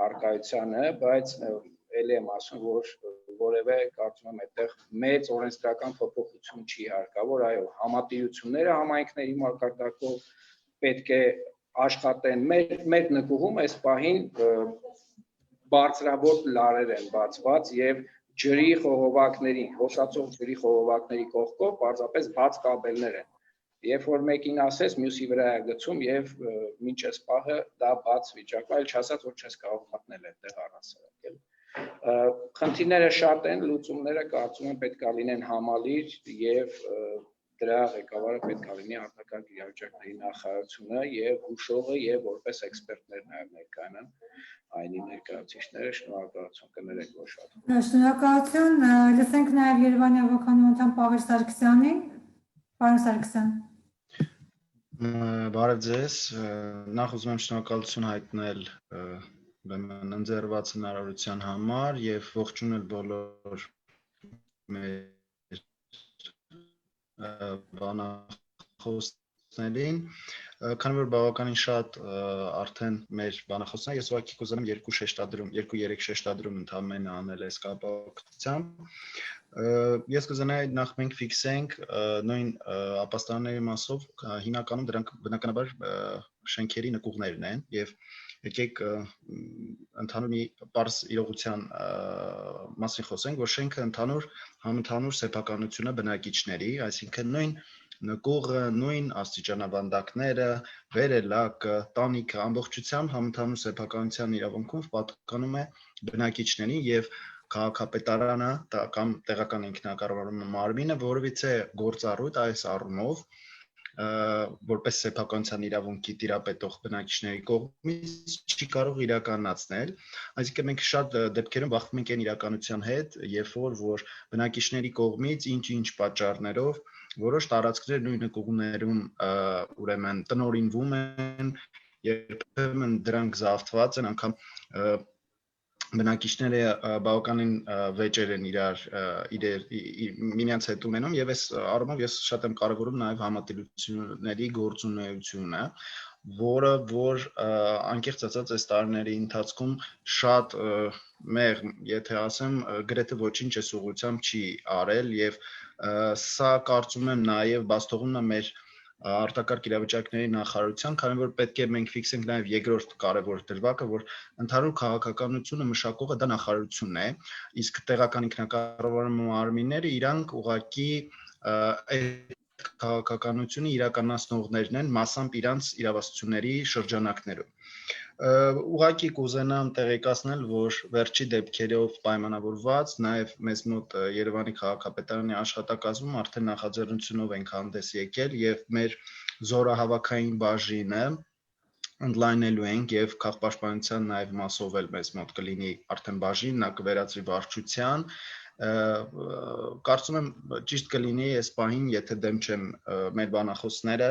արկայությանը, բայց ելի եմ ասում, որ որևէ կարծում եմ այդտեղ մեծ օրենսդրական փոփոխություն չի հարկավոր, այո, համատիրությունները համայնքների մակարդակով պետք է աշխատեն մեր նկուղում այս պահին բարձրավոր լարեր են բացված եւ ջրի խողովակների, հոսացող ջրի խողովակների կողքով պարզապես բաց կաբելներ են։ Երբ որ մեկին ասես, մյուսի վրա է գցում եւ մինչ այս պահը դա բաց վիճակում, այլ չասած որ չես կարող մտնել այդտեղ առհասարակ։ Խնդիրները շատ են, լուծումները կարծում եմ պետք է լինեն համալիր եւ դրա ղեկավարը պետք է լինի արտակարգ իրավիճակների նախարարությունը եւ հուշողը եւ որպես էքսպերտներ նաեւ ներկայանան այնի ներկայացուցիչները շնորհակալություն կներեք որ շատ։ Շնորհակալություն, լսենք նաեւ Երևանի ավականու անդամ Պավել Սարգսյանին։ Պարոն Սարգսյան։ Բարև ձեզ, նախ ուզում եմ շնորհակալություն հայտնել ընձեռված հնարավորության համար եւ ողջունել բոլոր մեր բանախոսներին, քանի որ բավականին շատ արդեն մեր բանախոսներ, ես ուղղակի կուզեմ 2-3 շեշտադրում ընդհանրապես անել այս կապակցությամբ։ Ես կուզենայի նախ մենք ֆիքսենք նույն ապաստարանների մասով հիմնականում դրանք բնականաբար շենքերի նկուղներն են եւ եկեք ընդհանուր մի պարզ իրողության մասին խոսենք, որ շենքը համընդհանուր սեփականությունը բնակիչների, այսինքն նույն նկուղը, նույն աստիճանավանդակները, վերելակը, տանիքը ամբողջությամբ համընդհանուր սեփականության իրավունքով պատկանում է բնակիչներին եւ քաղաքապետարանը կամ տեղական ինքնակառավարման մարմինը որևիցե գործառույթ այս առումով որպես սեփականության իրավունքի տիրապետող բնակիչների կողմից չի կարող իրականացնել, այսինքն մենք շատ դեպքերում բախվում ենք այն իրականության հետ, երբ որ բնակիչների կողմից ինչ-ինչ պատճառներով որոշ տարածքներ նույն նկուղներում ուրեմն տնօրինվում են, երբեմն դրանք զավթված են, անգամ բնակիչները բավականին վեճեր են միմյանց հետ ունենում եւ այս առումով ես շատ եմ կարևորում նաեւ համատիրությունների գործունեությունը, որը որ անկեղծ ասած այս տարիների ընթացքում շատ մեղմ, եթե ասեմ, գրեթե ոչինչ այս ուղղությամբ չի արել եւ սա կարծում եմ նաեւ բաց թողումն է մեր արտակարգ իրավիճակների նախարարության, քանի որ պետք է մենք ֆիքսենք նաև երկրորդ կարևոր դրվագը, որ ընդհանուր քաղաքականությունը մշակողը դա նախարարությունն է, իսկ տեղական ինքնակառավարման մարմինները իրանք ուղղակի այդ քաղաքականությունը իրականացնողներն են մասամբ իրանց իրավասությունների շրջանակներում։ Ուղղակի կուզենամ տեղեկացնել, որ վերջի դեպքերով պայմանավորված նաև մեզ մոտ Երևանի քաղաքապետարանի աշխատակազմում արդեն նախաձեռնությունով ենք հանդես եկել եւ մեր զորահավաքային բաժինը ընդլայնելու ենք եւ քաղաքապաշտպանության նաև մասով էլ մեզ մոտ կլինի արդեն բաժին, նա կվերածվի վարչության կարծում եմ ճիշտ կլինի այս պահին, եթե դեմ չեմ մեր բանախոսները,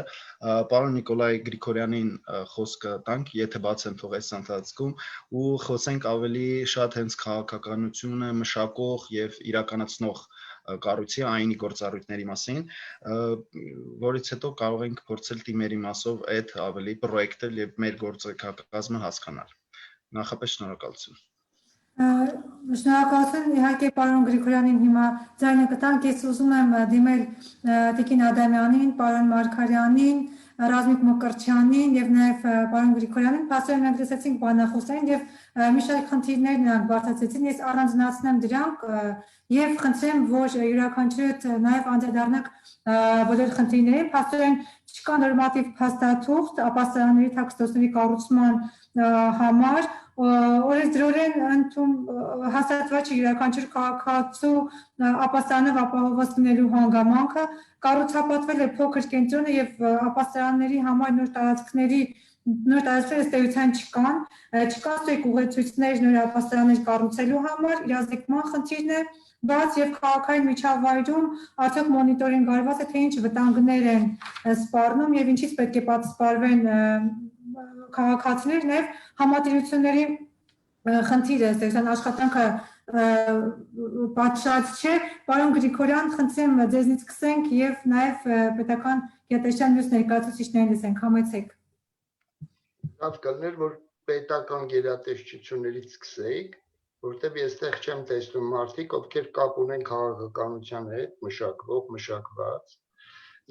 պարոն Նիկոլայ Գրիգորյանին խոսքը տանք, եթե բաց են թող այս ընթացքում ու խոսենք ավելի շատ հենց քաղաքականությունը մշակող եւ իրականացնող կառույցի այնի գործառույթների մասին, որից հետո կարող ենք փորձել թիմերի մասով այդ ավելի պրոյեկտել եւ մեր գործընկերակազմը հասկանալ։ Նախապես շնորհակալություն։ Շնորհակալություն, իհարկե պարոն Գրիգորյանին հիմա ձայնը կտանք, ես ուզում եմ դիմել Տիկին Ադամյանին, պարոն Մարգարյանին, Ռազմիկ Մկրտչյանին եւ նաեւ պարոն Գրիգորյանին, փաստորեն մենք լսեցինք բանախոսային եւ մի շարք խնդիրներ նրանք բարձրացրեցին, ես առանձնացնեմ դրանք եւ խնդրեմ, որ յուրաքանչյուրը նաեւ անդրադառնաք բոլոր խնդիրներին, փաստորեն չկա նորմատիվ փաստաթուղթ ապաստարանների թաքստոցների կառուցման համար օրենսդրորեն հաստատված չէ յուրաքանչյուր քաղաքացու ապաստարանով ապահովված լինելու հանգամանքը, կառուցապատվել է փոքր կենտրոնը եւ ապաստարանների համար նոր տարածքների ըստ էության չկան ստույգ ուղեցույցներ նոր ապաստարաններ կառուցելու համար, իրազեկման խնդիրն է բաց եւ քաղաքային միջավայրում արդյոք մոնիտորինգ արված է թե ինչ վտանգներ են սպառնում եւ ինչից պետք է պատասխանվեն քաղաքացիներ նաեւ համատիրությունների խնդիրը ըստ էության աշխատանքը պատշաճ չէ, պարոն Գրիգորյան, խնդրեմ ձեզնից սկսենք եւ նաեւ պետական գիտության մյուս ներկայացուցիչներին լսենք, համեցեք։ Լավ կլներ, որ պետական գերատեսչություններից սկսեիք, որտեղ ես այդտեղ չեմ տեսնում մարդիկ, ովքեր կապ ունեն քաղաքականության հետ, մշակվող, մշակված,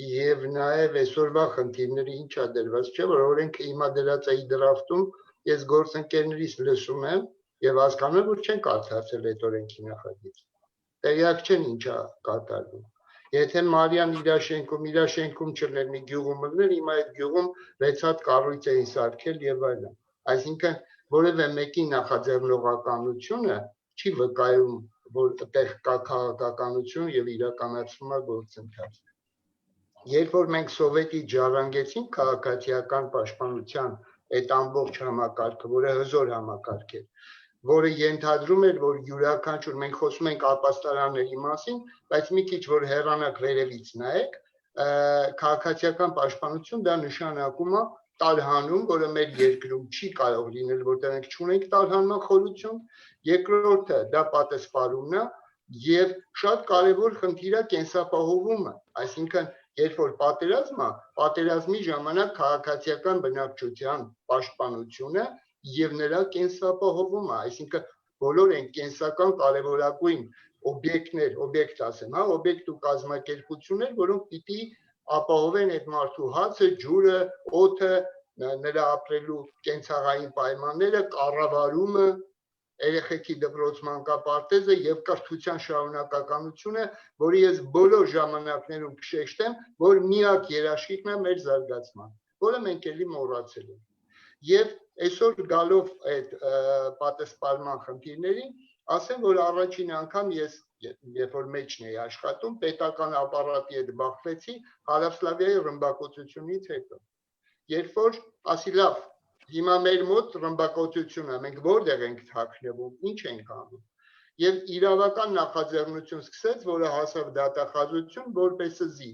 եւ նաեւ այսօրվա խնդիրները ինչա դրված չէ, որ օրենքը հիմա դրած է դրաֆտում, ես գործընկերներից լսում եմ եւ հասկանում եմ, որ չեն կարդացել այդ օրենքի նախագիծը։ Տեղյակ չեն ինչա կատարվում։ Եթե Մարիան իր շենքում չլներ մի գյուղում լներ, հիմա այդ գյուղում 6 հատ կառույց էին սարքել եւ այլն։ Այսինքն որևէ մեկի նախաձեռնողականությունը չի վկայում, որ այդտեղ կա քաղաքականություն եւ իրականացվում է գործընթաց։ Երբ որ մենք սովետի ջարանգեցինք քաղաքացիական պաշտպանության այդ ամբողջ համակարգը, որը հզոր համակարգ է, որը ենթադրում էր, որ յուրաքանչյուր մենք խոսում ենք ապաստարանների մասին, բայց մի քիչ որ հեռանանք վերևից նայեք, քաղաքացիական պաշտպանություն դա նշանակում է տարհանում, որը մեր երկրում չի կարող լինել, որտեղ մենք չունենք տարհանման խորություն, երկրորդը դա պատասխանումն է եւ շատ կարեւոր խնդիր է կենսապահովումը, այսինքն երբ որ պատերազմի ժամանակ քաղաքացիական բնակչության պաշտպանությունը եւ նրա կենսապահովումը, այսինքն բոլոր այն կենսական կարևորագույն օբյեկտ ասեմ, օբյեկտ ու կազմակերպություններ, որոնք պիտի ապահովեն այդ մարդու հացը, ջուրը, օդը, նրա ապրելու կենցաղային պայմանները, կառավարումը, երեխեքի դպրոց մանկապարտեզը եւ կրթության շարունակականությունը, որի ես բոլոր ժամանակներում կշեշտեմ, որ միակ երաշխիքն է մեր զարգացման, որը մենք էլի մոռացել ենք։ Եվ այսօր գալով այդ պատասխանման խնդիրներին, ասեմ, որ առաջին անգամ ես, երբ որ մեջն էի աշխատում, պետական ապարատի հետ բախվեցի Հարավսլավիայի ռմբակոծությունից հետո։ Երբ որ ասի լավ, հիմա մեր մոտ ռմբակոծությունը, մենք որտեղ ենք թաքնվում, ինչ ենք անում։ Եվ իրավական նախաձեռնություն սկսեց, որը հասավ դատախազություն, որպես զի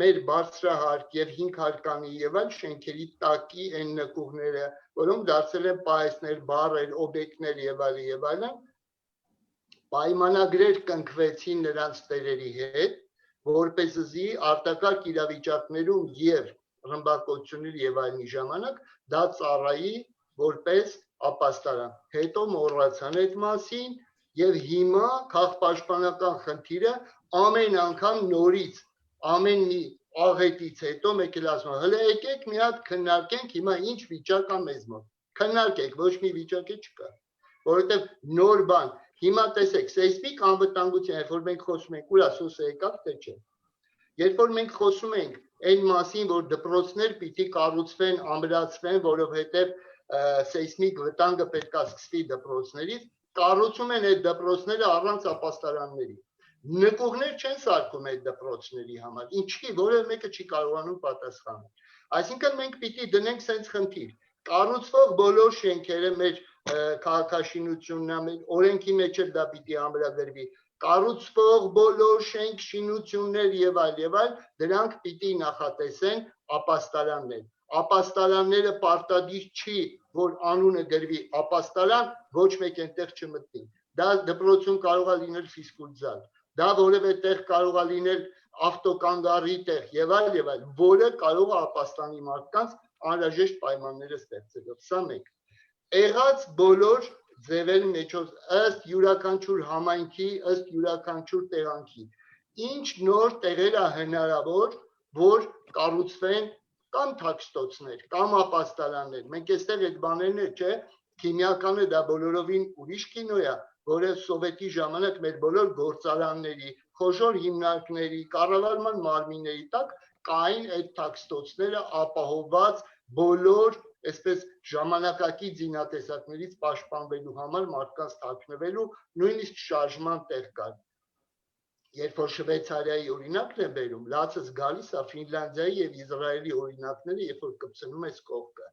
մեր բարձրահարկ եւ 5 հարկանի եւ այլ շենքերի տակի այն նկուղները, որոնք դարձել են պայեսներ, բարեր, օբյեկտներ եւ այլն, պայմանագրեր կնքվեցին նրանց տերերի հետ, որպեսզի արտակարգ իրավիճակներում եւ ռմբակոծությունների եւ այլնի ժամանակ դա ծառայի որպես ապաստարան։ Հետո մոռացան այդ մասին եւ հիմա քաղաքապաշտպանական խնդիրը ամեն անգամ նորից ամեն մի աղետից հետո մեկ էլ ասում են, հələ եկեք մի հատ քննարկենք հիմա ինչ վիճակ է մեզ մոտ։ Քննարկեք, ոչ մի վիճակ չկա, որովհետև նոր բան։ Հիմա տեսեք, սեյսմիկ անվտանգություն, երբ որ մենք խոսում ենք, ուրա սոսը եկավ, թե չէ։ Երբ որ մենք խոսում ենք այն մասին, որ դպրոցներ պիտի կառուցվեն, ամրացվեն, որովհետև սեյսմիկ վտանգը պետք է սկսվի դպրոցներից, կառուցում են այդ դպրոցները առանց ապաստարանների։ Նկուղներ չեն սարքում այդ դպրոցների համար, ինչի, որևէ մեկը չի կարողանում պատասխանել։ Այսինքն մենք պիտի դնենք սենց խնդիր, կառուցվող բոլոր շենքերը մեր քաղաքաշինությունն է, մեր օրենքի մեջ էլ դա պիտի ամրագրվի, կառուցվող բոլոր շենք շինություններ եւ այլ, դրանք պիտի նախատեսեն ապաստարաններ։ Ապաստարանները պարտադիր չի, որ անունը գրվի ապաստարան, ոչ մեկ այնտեղ չմտնի։ Դա դպրոցում կարող է լինել ֆիզկուլ զալ, դա որևէ տեղ կարող է լինել ավտոկանգառի տեղ եւ այլ, որը կարող է ապաստանի մարդկանց անհրաժեշտ պայմանները ստեղծելով։ Սա մեկ։ Եղած բոլոր ձևերի մեջով ըստ յուրաքանչյուր համայնքի, ըստ յուրաքանչյուր տեղանքի։ Ինչ նոր տեղեր է հնարավոր, որ կառուցվեն կամ թաքստոցներ, կամ ապաստարաններ։ Մենք այստեղ այդ բաներն էլ, չէ, քիմիականը դա բոլորովին ուրիշ կինո է, որը սովետի ժամանակ մեր բոլոր գործարանների, խոժոր հիմնարկների, կառավարման մարմինների տակ կային այդ թաքստոցները ապահովված բոլոր այսպես ժամանակակից զինատեսակներից պաշտպանվելու համար մարդկանց թաքնվելու, նույնիսկ շարժման տեղ կար։ Երբ որ Շվեյցարիայի օրինակն է բերում, լացս գալիս է Ֆինլանդիայի եւ Իսրայելի օրինակները, երբ որ կպցնում ես կողքը,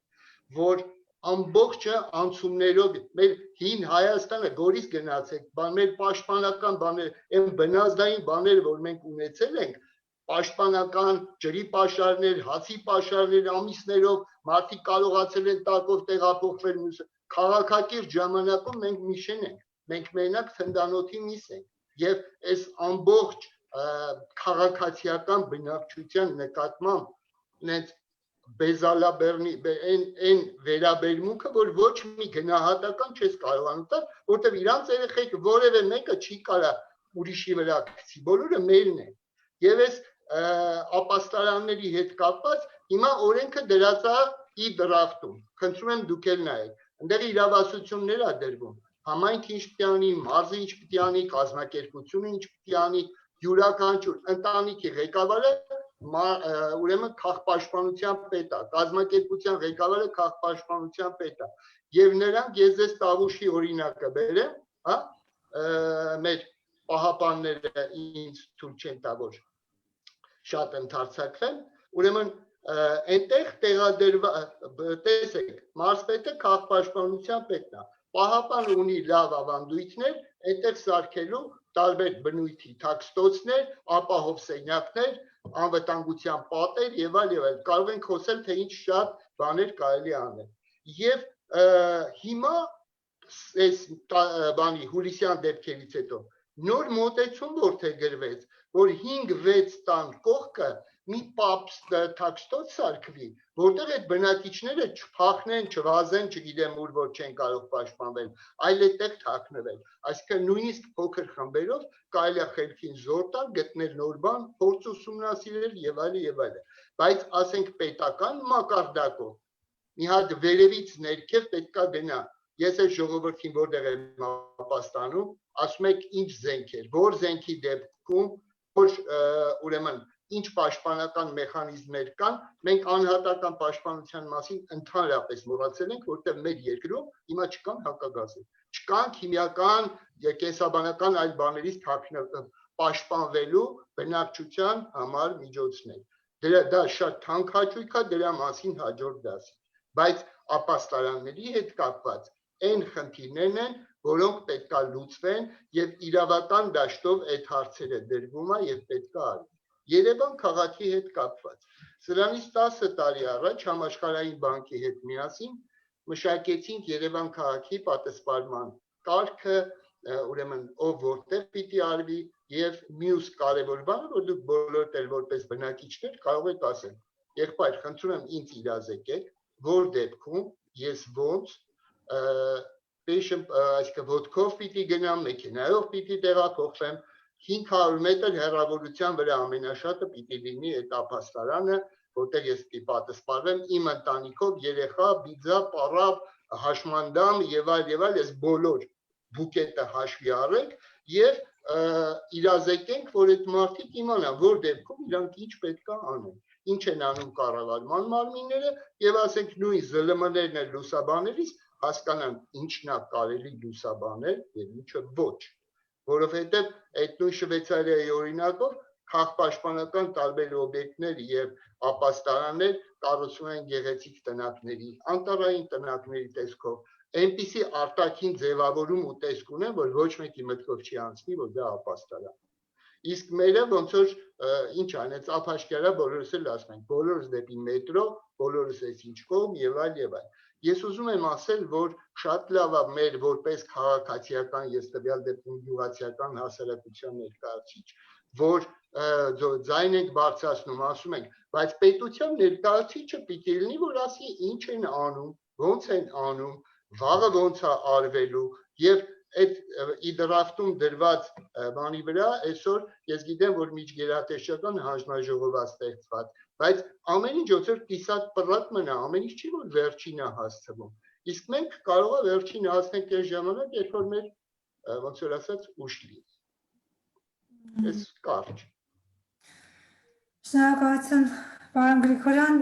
որ ամբողջը անցումներով մեր հին Հայաստանը Գորիս գնացեք, մեր պաշտպանական բաներ, այն բնազդային բաները, որ մենք ունեցել ենք, պաշտպանական ջրի պաշարներ, հացի պաշարներ, ամիսներով մարդիկ կարողացել են տակով տեղափոխվել, քաղաքակիրթ ժամանակում մենք միշեն ենք, մենք մենակ թնդանոթի միս ենք, եւ այս ամբողջ քաղաքացիական բնակչության նկատմամբ նենց բեզալաբերնի այն վերաբերմունքը, որ ոչ մի գնահատական չես կարողանում տալ, որտեղ իրանց երեխեք որևէ մեկը չի կարա ուրիշի վրա գցի, բոլորը մերն են։ Եվ այս ապաստարանների հետ կապված հիմա օրենքը դրած է ի դրախտում։ Խնդրում եմ դուք էլ նայեք։ Այնտեղ իրավասություններ է դրվում։ Համայնքը ինչ պիտի անի, մարզը ինչ պիտի անի, կազմակերպությունը ինչ պիտի անի, յուրաքանչյուր ընտանիքի ղեկավարը ուրեմն քաղաքապաշտպանության պետ է, կազմակերպության ղեկավարը քաղաքապաշտպանության պետ է։ Եվ նրանք ես ձեզ Տավուշի օրինակը բերեմ, հա, մեր պահապանները ինձ թույլ չեն տա որ շատ ընդարձակվեն, ուրեմն այնտեղ տեղադրված տեսեք, մարզպետը քաղաքապաշտպանության պետն է, պահապանը ունի լավ ավանդույթներ, այնտեղ սարքելու տարբեր բնույթի թաքստոցներ, ապահով սենյակներ, անվտանգության պատեր եւ այլ, կարող ենք խոսել, թե ինչ շատ բաներ կարելի անել։ Եվ հիմա այս բանի հուլիսյան դեպքերից հետո նոր մոտեցում որթե գրվեց, որ 5-6 տան կողքը մի թաքստոց սարքվի, որտեղ այդ բնակիչները չփախնեն, չվազեն, չգիտեմ ուր որ չեն կարող պաշտպանվել, այլ այդտեղ թաքնվել։ Այսինքն նույնիսկ փոքր խմբերով կարելի է խելքին զոր տալ, գտնել նոր բան, փորձ ուսումնասիրել եւ այլ։ Բայց ասենք պետական մակարդակով մի հատ վերևից ներքև պետքա գնա։ Ես այս ժողովրդին որտեղ եմ ապաստանում, ասում եք ինչ զենք էր, որ զենքի դեպքում, որ ուրեմն ինչ պաշտպանական մեխանիզմներ կան, մենք անհատական պաշտպանության մասին ընդհանրապես մոռացել ենք, որտեղ մեր երկրում հիմա չկան հակագազեր, չկան քիմիական, կենսաբանական այլ բաներից պաշտպանվելու բնակչության համար միջոցներ։ Դա շատ թանկ հաճույք է, դրա մասին հաջորդ դասի։ Բայց ապաստարանների հետ կապված այն խնդիրներն են, որոնք պետքա լուծվեն եւ իրավական դաշտով այդ հարցերը դրվում է եւ պետքա արվի։ Երևան քաղաքի հետ կապված։ Սրանից 10 տարի առաջ Համաշխարհային բանկի հետ միասին մշակեցինք Երևան քաղաքի պատասխանման կարգը, ուրեմն ով որտեղ պիտի արվի եւ մյուս կարևոր բանը, որ դուք բոլորդ էլ որպես բնակիչներ կարող եք ասել։ Եղբայր, խնդրում եմ ինձ իրազեկեք, որ դեպքում ես ոնց այսինքն ոտքով պիտի գնամ, մեքենայով պիտի տեղափոխվեմ, 500 մետր հեռավորության վրա ամենաշատը պիտի լինի այդ ապաստարանը, որտեղ ես պիտի պատասխանեմ իմ ընտանիքով, երեխա, բիձա, պարապ, հաշմանդամ եւ այլ, այս բոլոր բուկետը հաշվի առեք եւ իրազեկենք, որ այդ մարդիկ իմանան, որ դեպքում իրանք ինչ պետք է անեն, ինչ են անում կառավարման մարմինները եւ ասենք նույն ԶԼՄ-ներն էլ լուսաբաներից հասկանան ինչն է կարելի լուսաբանել եւ ինչը ոչ, որովհետեւ այդ նույն Շվեյցարիայի օրինակով քաղաքապաշտպանական տարբեր օբյեկտներ եւ ապաստարաններ կառուցվում են գեղեցիկ տնակների, անտառային տնակների տեսքով, այնպիսի արտաքին ձևավորում ու տեսք ունեն, որ ոչ մեկի մտքով չի անցնի, որ դա ապաստարան։ Իսկ մերը ոնց որ ինչ անեց ափաշկարա բոլորս էլ ասում ենք, բոլորս դեպի մետրո, բոլորս էս ինչ կողմ եւ այլ։ Ես ուզում եմ ասել, որ շատ լավ է մեր որպես քաղաքացիական, ես տվյալ դեպքում գյուղացիական հասարակության ներկայացուցիչ, որ ձայն ենք բարձրացնում, ասում ենք, բայց պետության ներկայացուցիչը պիտի լինի, որ ասի ինչ են անում, ոնց են անում, վաղը ոնց է արվելու եւ այդ իդրաֆտում դրված բանի վրա այսօր ես գիտեմ որ միջգերատեսչական հանձնաժողով է ստեղծված բայց ամեն ինչ ոնց որ կիսատ պռատ մնա ամեն ինչ չի որ վերջին է հասցվում իսկ մենք կարող է վերջին հասնենք այս ժամանակ երբ որ մեր ոնց որ ասած ուշ լինի այս կարճ Շնորհակալություն պարոն Գրիգորյան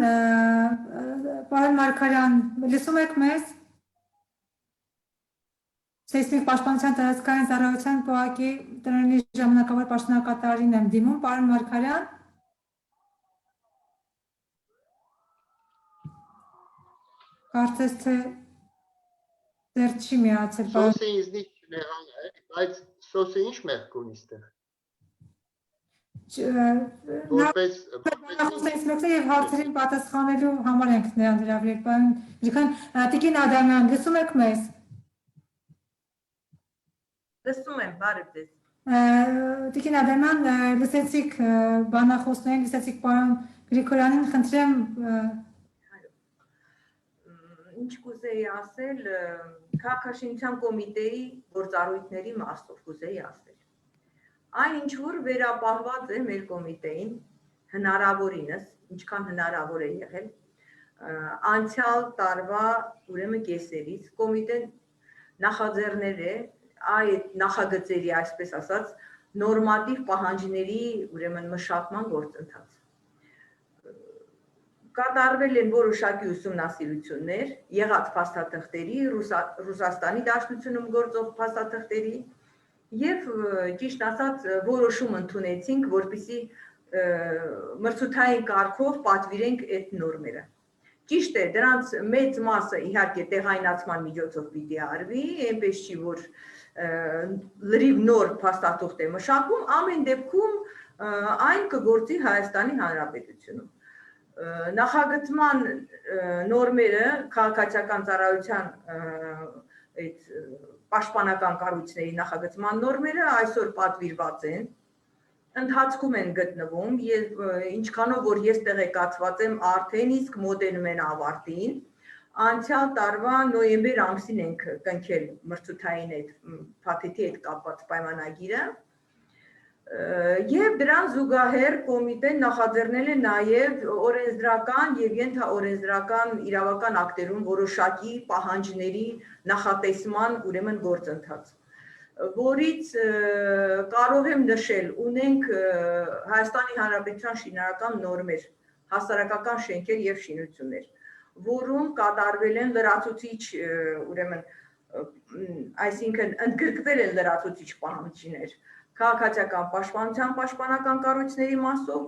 պարոն Մարգարյան լսում եք մեզ Սեյսմիկ պաշտպանության տարածքային ծառայության ՊՕԱԿ-ի տնօրենի ժամանակավոր պաշտոնակատարին եմ դիմում, պարոն Մարգարյան։ Կարծես թե դեռ չի միացել պարոն։ Սոսը ինձնից չնեղան է, բայց սոսը ինչ մեղք ունի այստեղ։ Որպես եւ հարցերին պատասխանելու համար ենք նրան հրավիրել, պարոն Գրիգորյան, Տիկին Ադամյան, լսում եք մեզ։ Լսում եմ, բարև ձեզ։ Տիկին Ադամյան, լսեցիք բանախոսներին, լսեցիք պարոն Գրիգորյանին, խնդրեմ ինչ կուզեի ասել, քաղաքաշինության կոմիտեի գործառույթների մասով կուզեի ասել։ Այն ինչ որ վերապահված է մեր կոմիտեին, հնարավորինս, ինչքան հնարավոր է եղել, անցյալ տարվա ուրեմն կեսերից կոմիտեն նախաձեռնել է այդ նախագծերի, այսպես ասած, նորմատիվ պահանջների ուրեմն մշակման գործընթաց։ Կատարվել են որոշակի ուսումնասիրություններ, եղած փաստաթղթերի, Ռուսաստանի Դաշնությունում գործող փաստաթղթերի եւ ճիշտ ասած որոշում ընդունեցինք, որպեսզի մրցութային կարգով պատվիրենք այդ նորմերը։ Ճիշտ է, դրանց մեծ մասը իհարկե տեղայնացման միջոցով պիտի արվի, այնպես չի որ լրիվ նոր փաստաթուղթ է մշակում, ամեն դեպքում այն կգործի Հայաստանի Հանրապետությունում։ Նախագծման նորմերը քաղաքացիական ծառայության այդ պաշտպանական կառույցների նախագծման նորմերը այսօր պատվիրված են, ընթացքում են գտնվում եւ ինչքանով որ ես տեղեկացված եմ արդեն իսկ մոտենում են ավարտին, անցյալ տարվա նոյեմբեր ամսին ենք կնքել մրցութային այդ փաթեթի հետ կապված պայմանագիրը եւ դրան զուգահեռ կոմիտեն նախաձեռնել է նաեւ օրենսդրական եւ ենթաօրենսդրական իրավական ակտերում որոշակի պահանջների նախատեսման ուրեմն գործընթաց, որից կարող եմ նշել, ունենք Հայաստանի Հանրապետության շինարարական նորմեր, հասարակական շենքեր եւ շինություններ, որում կատարվել են լրացուցիչ ուրեմն այսինքն ընդգրկվել են լրացուցիչ պահանջներ քաղաքացիական պաշտպանության պաշտպանական կառույցների մասով,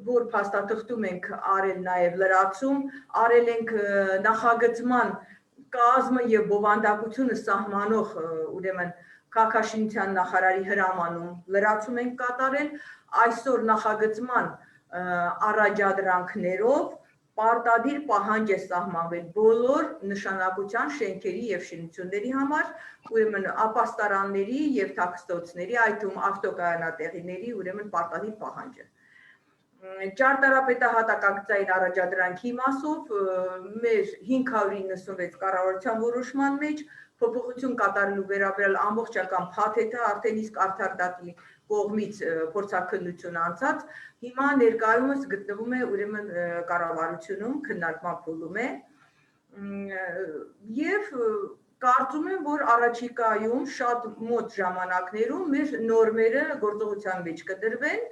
որ փաստաթղթում ենք արել նաև լրացում, արել ենք նախագծման կազմը եւ բովանդակությունը սահմանող ուրեմն քաղաքաշինության նախարարի հրամանում լրացում ենք կատարել, այսօր նախագծման առաջադրանքներով պարտադիր պահանջ է սահմանվել բոլոր նշանակության շենքերի եւ շինությունների համար, ուրեմն ապաստարանների եւ թաքստոցների, այդ թվում ավտոկայանատեղիների ուրեմն պարտադիր պահանջը։ Ճարտարապետահատակագծային առաջադրանքի մասով մեր 596 կառավարության որոշման մեջ փոփոխություն կատարելու վերաբերյալ ամբողջական փաթեթը արդեն իսկ արդար դատի կողմից փորձաքննություն անցած, հիմա ներկայումս գտնվում է ուրեմն կառավարությունում քննարկման փուլում է եւ կարծում եմ, որ առաջիկայում շատ մոտ ժամանակներում մեր նորմերը գործողության մեջ կդրվեն,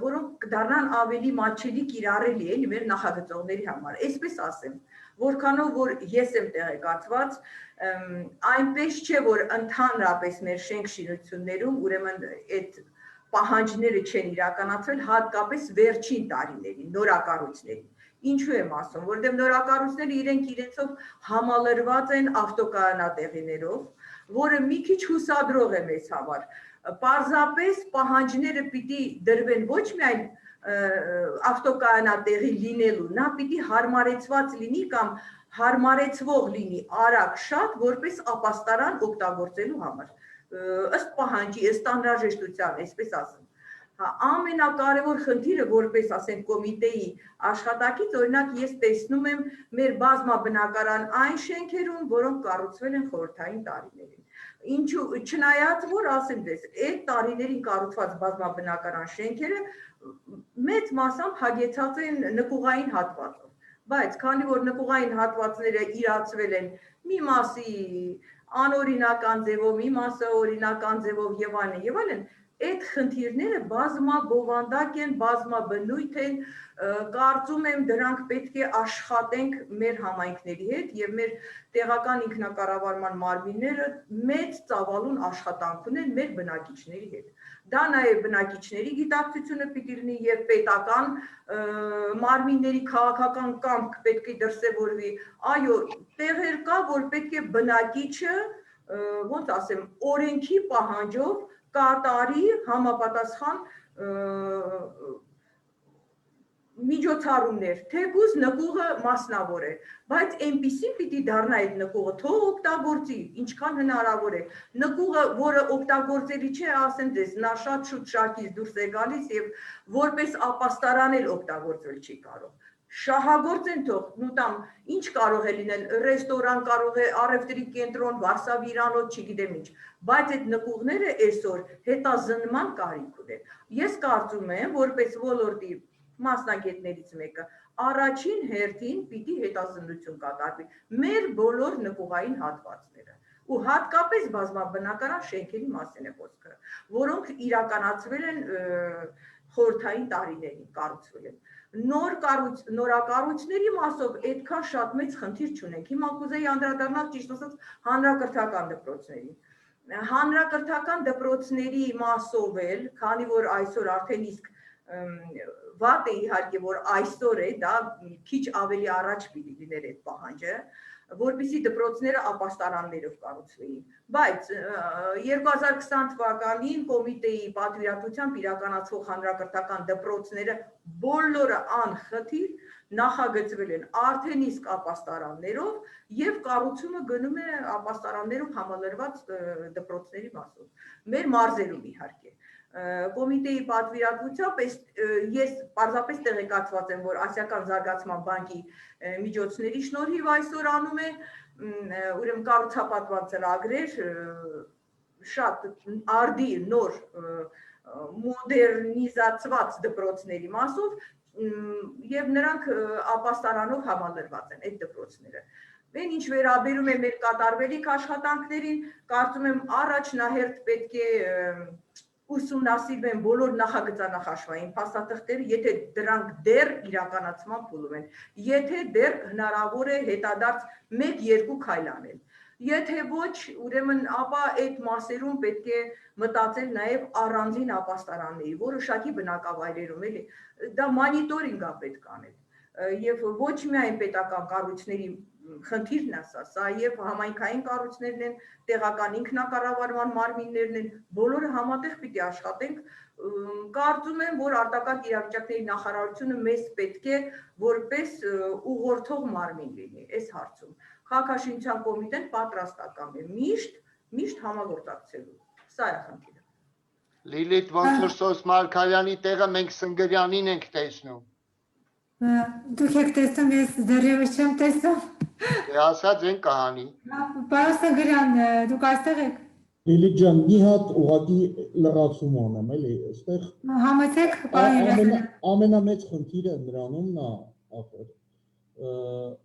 որոնք կդառնան ավելի մատչելի կիրառելի են մեր նախագծողների համար, այսպես ասեմ, որքանով որ ես եմ տեղեկացված, այնպես չէ, որ ընդհանրապես մեր շենք շինություններում ուրեմն այդ պահանջները չեն իրականացվել, հատկապես վերջին տարիներին, նորակառույցներին։ Ինչու եմ ասում, որտեղ նորակառույցները իրենցով համալրված են ավտոկայանատեղիներով, որը մի քիչ հուսադրող է մեզ համար։ Պարզապես պահանջները պիտի դրվեն ոչ միայն ավտոկայանատեղի լինելու, նա պիտի հարմարեցված լինի կամ հարմարեցվող լինի արագ շատ, որպես ապաստարան օգտագործելու համար, ըստ պահանջի, ըստ անհրաժեշտության, այսպես ասեմ։ Հա, ամենակարևոր խնդիրը որպես ասենք կոմիտեի աշխատակից, օրինակ ես տեսնում եմ մեր բազմաբնակարան այն շենքերում, որոնք կառուցվել են խորհրդային տարիներին։ Ինչու չնայած որ ասեմ դες, այդ տարիներին կառուցված բազմաբնակարան շենքերը մեծ մասամբ հագեցած են նկուղային հատվածով, բայց քանի որ նկուղային հատվածները իրացվել են մի մասի անօրինական ձևով, մի մասը օրինական ձևով եւ այլն, այդ խնդիրները բազմաբովանդակ են, բազմաբնույթ են, կարծում եմ դրանք պետք է աշխատենք մեր համայնքների հետ եւ մեր տեղական ինքնակառավարման մարմինները մեծ ծավալուն աշխատանք ունեն մեր բնակիչների հետ։ Դա նաեւ բնակիչների գիտակցությունը պիտի լինի եւ պետական մարմինների քաղաքական կամք պետք է դրսևորվի։ Այո, տեղեր կա, որ պետք է բնակիչը, ոնց ասեմ, օրենքի պահանջով կատարի համապատասխան միջոցառումներ, թեկուզ նկուղը մասնավոր է, բայց այնպիսին պիտի դառնա այդ նկուղը, թող օգտագործի, ինչքան հնարավոր է։ Նկուղը, որը օգտագործելի չէ, ասեմ դες, նա շատ շուտ շարքից դուրս է գալիս եւ որպես ապաստարան էլ օգտագործվել չի կարող։ Շահագործեն թող, նույնտամ ինչ կարող է լինել, ռեստորան կարող է, առևտրի կենտրոն, վարսավիրանոց, չգիտեմ ինչ, բայց այդ նկուղները այսօր հետազնման կարիք ունեն։ Ես կարծում եմ, որպես ոլորտի մասնագետներից մեկը, առաջին հերթին պիտի հետազնություն կատարվի մեր բոլոր նկուղային հատվածները։ Ու հատկապես բազմաբնակարան շենքերի մասին է խոսքը, որոնք իրականացվել են խորհրդային տարիներին, կառուցվել են։ Նորակառույցների մասով այդքան շատ մեծ խնդիր չունենք։ Հիմա կուզեի անդրադառնալ ճիշտ ասած հանրակրթական դպրոցներին։ Հանրակրթական դպրոցների մասով էլ, քանի որ այսօր արդեն իսկ վատ է իհարկե, որ այսօր է, դա քիչ ավելի առաջ պիտի լիներ այդ պահանջը, որպեսզի դպրոցները ապաստարաններով կառուցվեին, բայց 2020 թվականին կոմիտեի պատվիրատվությամբ իրականացվող հանրակրթական դպրոցները բոլորը անխտիր նախագծվել են արդեն իսկ ապաստարաններով եւ կառուցումը գնում է ապաստարաններով համալրված դպրոցների մասով, մեր մարզերում իհարկե։ Կոմիտեի պատվիրատվությամբ ես պարզապես տեղեկացված եմ, որ Ասիական զարգացման բանկի միջոցների շնորհիվ այսօր անում է, ուրեմն կառուցապատված ծրագրեր, շատ արդի նոր մոդեռնիզացված դպրոցների մասով եւ նրանք ապաստարանով համալրված են այդ դպրոցները։ Այն ինչ վերաբերում է մեր կատարվելիք աշխատանքներին, կարծում եմ առաջնահերթ պետք է ուսումնասիրվեն բոլոր նախագծանախաշվային փաստաթղթերը, եթե դրանք դեռ իրականացման փուլում են, եթե դեռ հնարավոր է հետադարձ 1-2 քայլ անել։ Եթե ոչ, ուրեմն ապա այդ մասերում պետք է մտածել նաև առանձին ապաստարանների, որոշակի բնակավայրերում էլի, դա մոնիտորինգ է պետք անել։ Եվ ոչ միայն պետական կառույցների խնդիրն է սա եւ համայնքային կառույցներն են, տեղական ինքնակառավարման մարմիններն են, բոլորը համատեղ պիտի աշխատենք։ Կարծում եմ, որ արտակարգ իրավիճակների նախարարությունը մեզ պետք է որպես ուղղորդող մարմին լինի այս հարցում։ Քաղաքաշինության կոմիտեն պատրաստական է միշտ համագործակցելու։ Սա է խնդիրը։ Լիլիթ, ոնց որ Սոս Մարգարյանի տեղը մենք Սնգրյանին ենք տեսնում։ Դուք եք տեսնում, ես դեռևս չեմ տեսնում։ Դե ասած են կահանի։ Պարոն Սնգրյան, դուք այստեղ եք։ Լիլիթ ջան, մի հատ ուղղակի լրացում անեմ, էլի, այստեղ Համեցեք, պարոն Եղիազարյան։ ամենամեծ խնդիրը նրանումն է, ախր,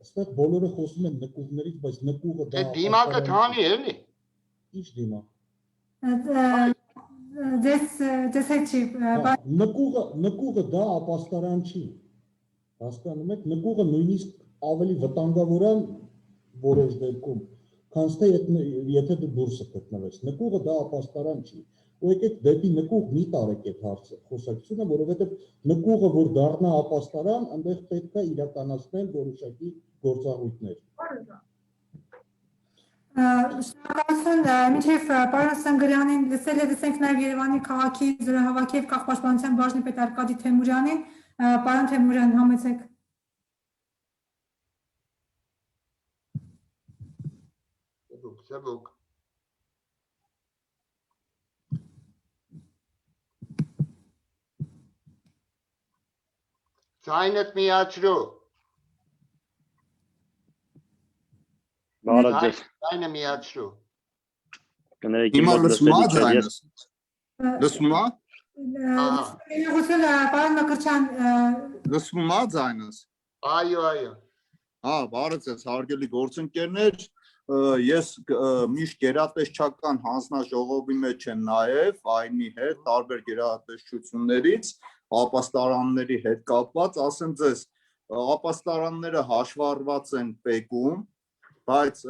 այստեղ բոլորը խոսում են նկուղներից, բայց նկուղը դա դիմակը թանի էլի։ Ինչ դիմակ։ Ձեզ հետ չի։ Նկուղը դա ապաստարան չի։ Հասկանում եք, նկուղը նույնիսկ ավելի վտանգավոր է որոշ դեպքում, քան թե եթե դու դուրս գտնվես։ Նկուղը դա ապաստարան չի։ Ու եկեք դեպի նկուղ մի տարեք այդ հարցը խոսակցությունը, որովհետև նկուղը որ դառնա ապաստարան, այնտեղ պետք է իրականացնել որոշակի գործառույթներ։ Շնորհակալություն, մինչև պարոն Սնգրյանին լսել ենք նաև Երևանի քաղաքի զորահավաքի և քաղաքապաշտպանության բաժնի պետ Արկադի Թեմուրյանին, պարոն Թեմուրյան, համեցեք։ Սեբոք։ Ձայնդ միացրու։ Բարը ձեզ։ Ձայնը միացրու։ Կներեք Հիմա իմ մոտ լսում ա լսելի չէր, ես ձայնս։ Լսում ա։ Պարոն Մկրտչյան, Լսում ա ձայնս։ Այո։ Հա, բարը ձեզ հարգելի գործընկերներ, ես միշտ գերատեսչական հանձնաժողովի մեջ եմ նաև այնի հետ տարբեր գերատեսչություններից ապաստարանների հետ կապված, ասեմ ձեզ, ապաստարանները հաշվառված են ՊԵԿ-ում, բայց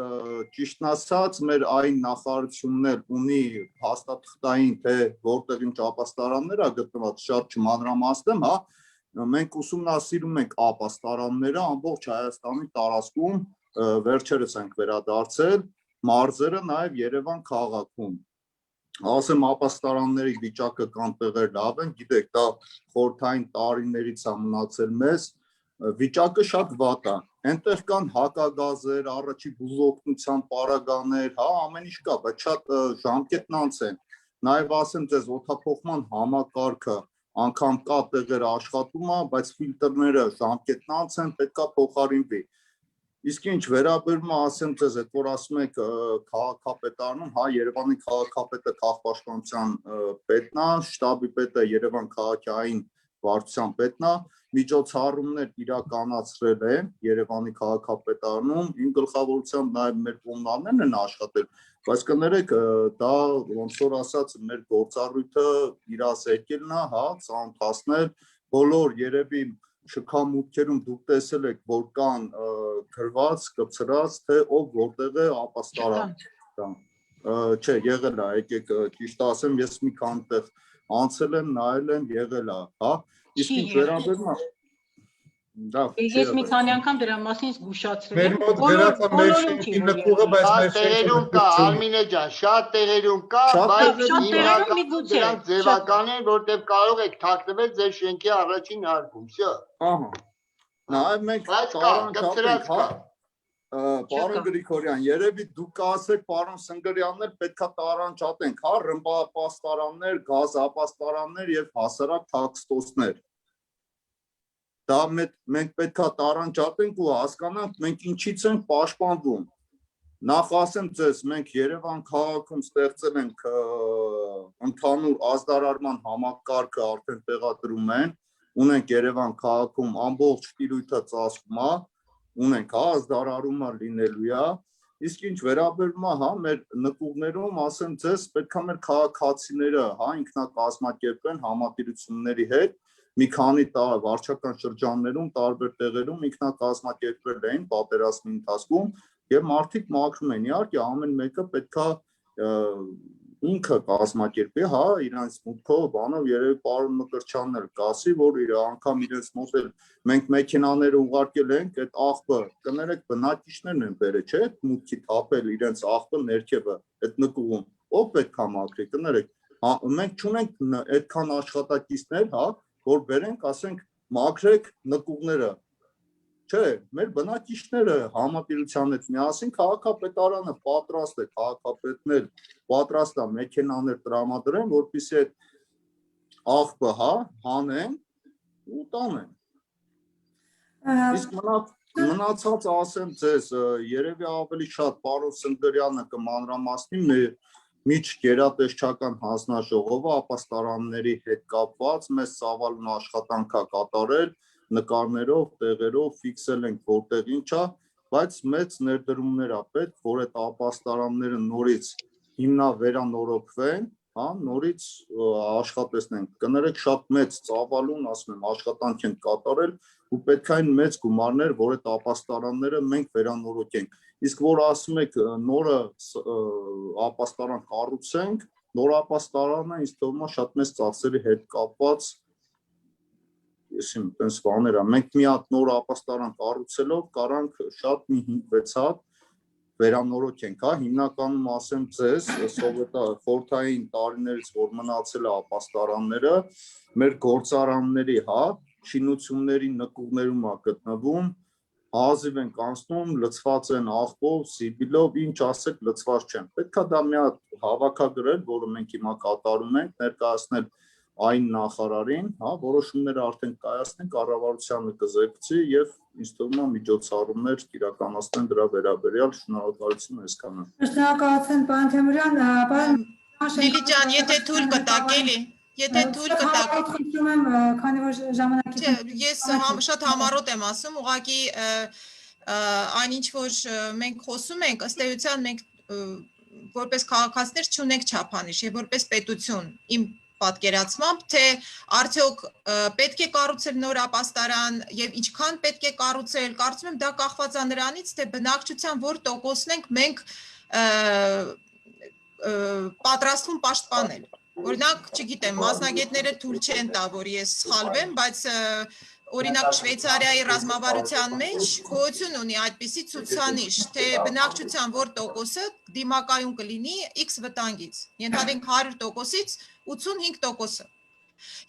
ճիշտն ասած մեր այն նախարարությունն էլ ունի հաստատքային թե որտեղ ինչ ապաստարաններ ա գտնված, շատ չմանրամասնեմ, հա, մենք ուսումնասիրում ենք ապաստարանները ամբողջ Հայաստանի տարածքում, վերջերս ենք վերադարձել մարզերը նաև Երևան քաղաքում, ասեմ ապաստարանների վիճակը կան տեղեր լավ են, գիտեք, դա խորհրդային տարիներից է մնացել մեզ, վիճակը շատ վատ է, այնտեղ կան հակագազեր, առաջի բուժօգնության պարագաներ, հա, ամեն ինչ կա, բայց շատ ժամկետն անց են, նաև ասեմ ձեզ օդափոխման համակարգը անգամ կա տեղեր աշխատում է, բայց ֆիլտրները ժամկետն անց են, պետք է փոխարինվի։ Իսկ ինչ վերաբերում է, ասեմ ձեզ, այդ որ ասում եք քաղաքապետարանում, հա, Երևանի քաղաքապետը քաղաքապաշտպանության պետն է, շտաբի պետը Երևան քաղաքային վարչության պետն է, միջոցառումներ իրականացրել են Երևանի քաղաքապետարանում, իմ գլխավորությամբ նաև մեր կոմունալներն են աշխատել, բայց կներեք, դա ոնց որ ասած մեր գործառույթը իր ասեկելն է, հա, ծանոթացնել, բոլոր երևի շքամուտքերում դուք տեսել եք, որ կան գրված, կպցրած, թե ով որտեղ է ապաստարան, չէ, եղել է, եկեք ճիշտ ասեմ, ես մի քանի տեղ անցել եմ, նայել եմ, եղել է, հա, իսկ ինչ վերաբերում է Ես մի քանի անգամ դրա մասին զգուշացրել եմ։ Մեր մոտ գրած է մեր շենքի նկուղը, բայց մեր տեղերում կա, Արմինե ջան, շատ տեղերում կա, բայց հիմնականում դրանք ձևական են, որտեղ կարող եք թաքնվել ձեր շենքի առաջին հարկում, всё։ Ահա։ Նաև մենք կպցրած կա։ Պարոն Գրիգորյան, երևի դուք կասեք, պարոն Սնգրյաններ, պետքա տարանջատենք, հա, ռմբապաստարաններ, գազապաստարաններ եւ հասարակ թաքստոցներ։ Դա մենք պետքա տարանջատենք ու հասկանանք, մենք ինչից ենք պաշտպանվում։ Նախ ասեմ ձեզ, մենք Երևան քաղաքում ստեղծել ենք ընդհանուր ազդարարման համակարգը արդեն տեղադրում են, ունենք Երևան քաղաքում ամբողջ տիրույթը ծածկում է, ունենք ազդարարումը լինելու է, իսկ ինչ վերաբերում է, հա, մեր նկուղներում, ասեմ ձեզ, պետքա մեր քաղաքացիները, հա, ինքնակազմակերպեն համատիրությունների հետ, մի քանի վարչական շրջաններում, տարբեր տեղերում ինքնակազմակերպվել էին պատերազմի ընթացքում եւ մարդիկ մաքրում են, իհարկե ամեն մեկը պետքա ինքը կազմակերպի, հա, իրանց մուտքով, բանով երևի պարոն Մկրտչյանն էլ կասի, որ անգամ իրենց մոտ էլ մենք մեքենաները ուղարկել ենք, այդ աղբը, կներեք բնակիչներն են բերել, չէ, այդ մուտքի թափել իրենց աղբը ներքևը, այդ նկուղում, ով պետք է մաքրի, կներեք, մենք չունենք այդքան աշխատակիցներ, հա, որ բերենք, ասենք, մաքրեք նկուղները, չէ, մեր բնակիչները համատիրության հետ միասին քաղաքապետարանը պատրաստ է, քաղաքապետն էլ պատրաստ է մեքենաներ տրամադրեն, որպեսզի այդ աղբը, հա, հանեն ու տանեն։ Իսկ մնացած ասեմ ձեզ, երևի ավելի շատ պարոն Սնգրյանը կմանրամասնի միջգերատեսչական հանձնաժողովը ապաստարանների հետ կապված մեզ ծավալուն աշխատանք է կատարել, նկարներով, տեղերով ֆիքսել ենք որտեղ ինչ է, բայց մեծ ներդրումներ է պետք, որ այդ ապաստարանները նորից հիմնավերանորոգվեն, հա, նորից աշխատեցնենք, կներեք շատ մեծ ծավալուն, ասում եմ, աշխատանք են կատարել ու պետք է այն մեծ գումարներ, որ այդ ապաստարանները մենք վերանորոգենք, իսկ որ ասում եք նորը ապաստարան կառուցենք, նոր ապաստարանը ինձ թվում է շատ մեծ ծախսերի հետ կապված, եսիմ տենց բաներ է, մենք մի հատ նոր ապաստարան կառուցելով կարանք շատ մի 5-6 հատ վերանորոգենք, հա, հիմնականում ասեմ ձեզ, խորհրդային տարիներից որ մնացել է ապաստարանները, մեր գործարանների, հա, շինությունների նկուղներում է գտնվում, հազիվ են կանցնում, լցված են աղբով, սիբիլով, ինչ ասեք լցված չեն, պետք է դա մի հատ հավաքագրել, որը մենք հիմա կատարում ենք, ներկայացնել այն նախարարին, հա, որոշումները արդեն կայացնեն, կառավարությանը կզեկցի եւ ինձ թվում է միջոցառումներ կիրականացնեն դրա վերաբերյալ։ Շնորհակալություն այսքանը։ Շնորհակալություն, պարոն Թեմուրյան, պարոն Լիլի ջան, եթե թույլ կտաք էլի, եթե թույլ կտաք։ Խնդրում եմ, քանի որ ժամանակի Ես շատ համառոտ եմ ասում, ուղղակի այն ինչ որ մենք խոսում ենք, ըստ էության մենք որպես քաղաքացիներ չունենք չափանիշ եւ որպես պետություն իմ պատկերացմամբ, թե արդյոք պետք է կառուցել նոր ապաստարան եւ ինչքան պետք է կառուցել, կարծում եմ դա կախված է նրանից, թե բնակչության որ տոկոսն ենք մենք պատրաստվում պաշտպանել։ Օրինակ, չգիտեմ, մասնագետները թույլ չեն տա, որ ես սխալվեմ, բայց օրինակ Շվեյցարիայի ռազմավարության մեջ գոյություն ունի այդպիսի ցուցանիշ, թե բնակչության որ տոկոսը դիմակայուն կլինի X վտանգից, ենթադրենք 100%-ից 85%-ը։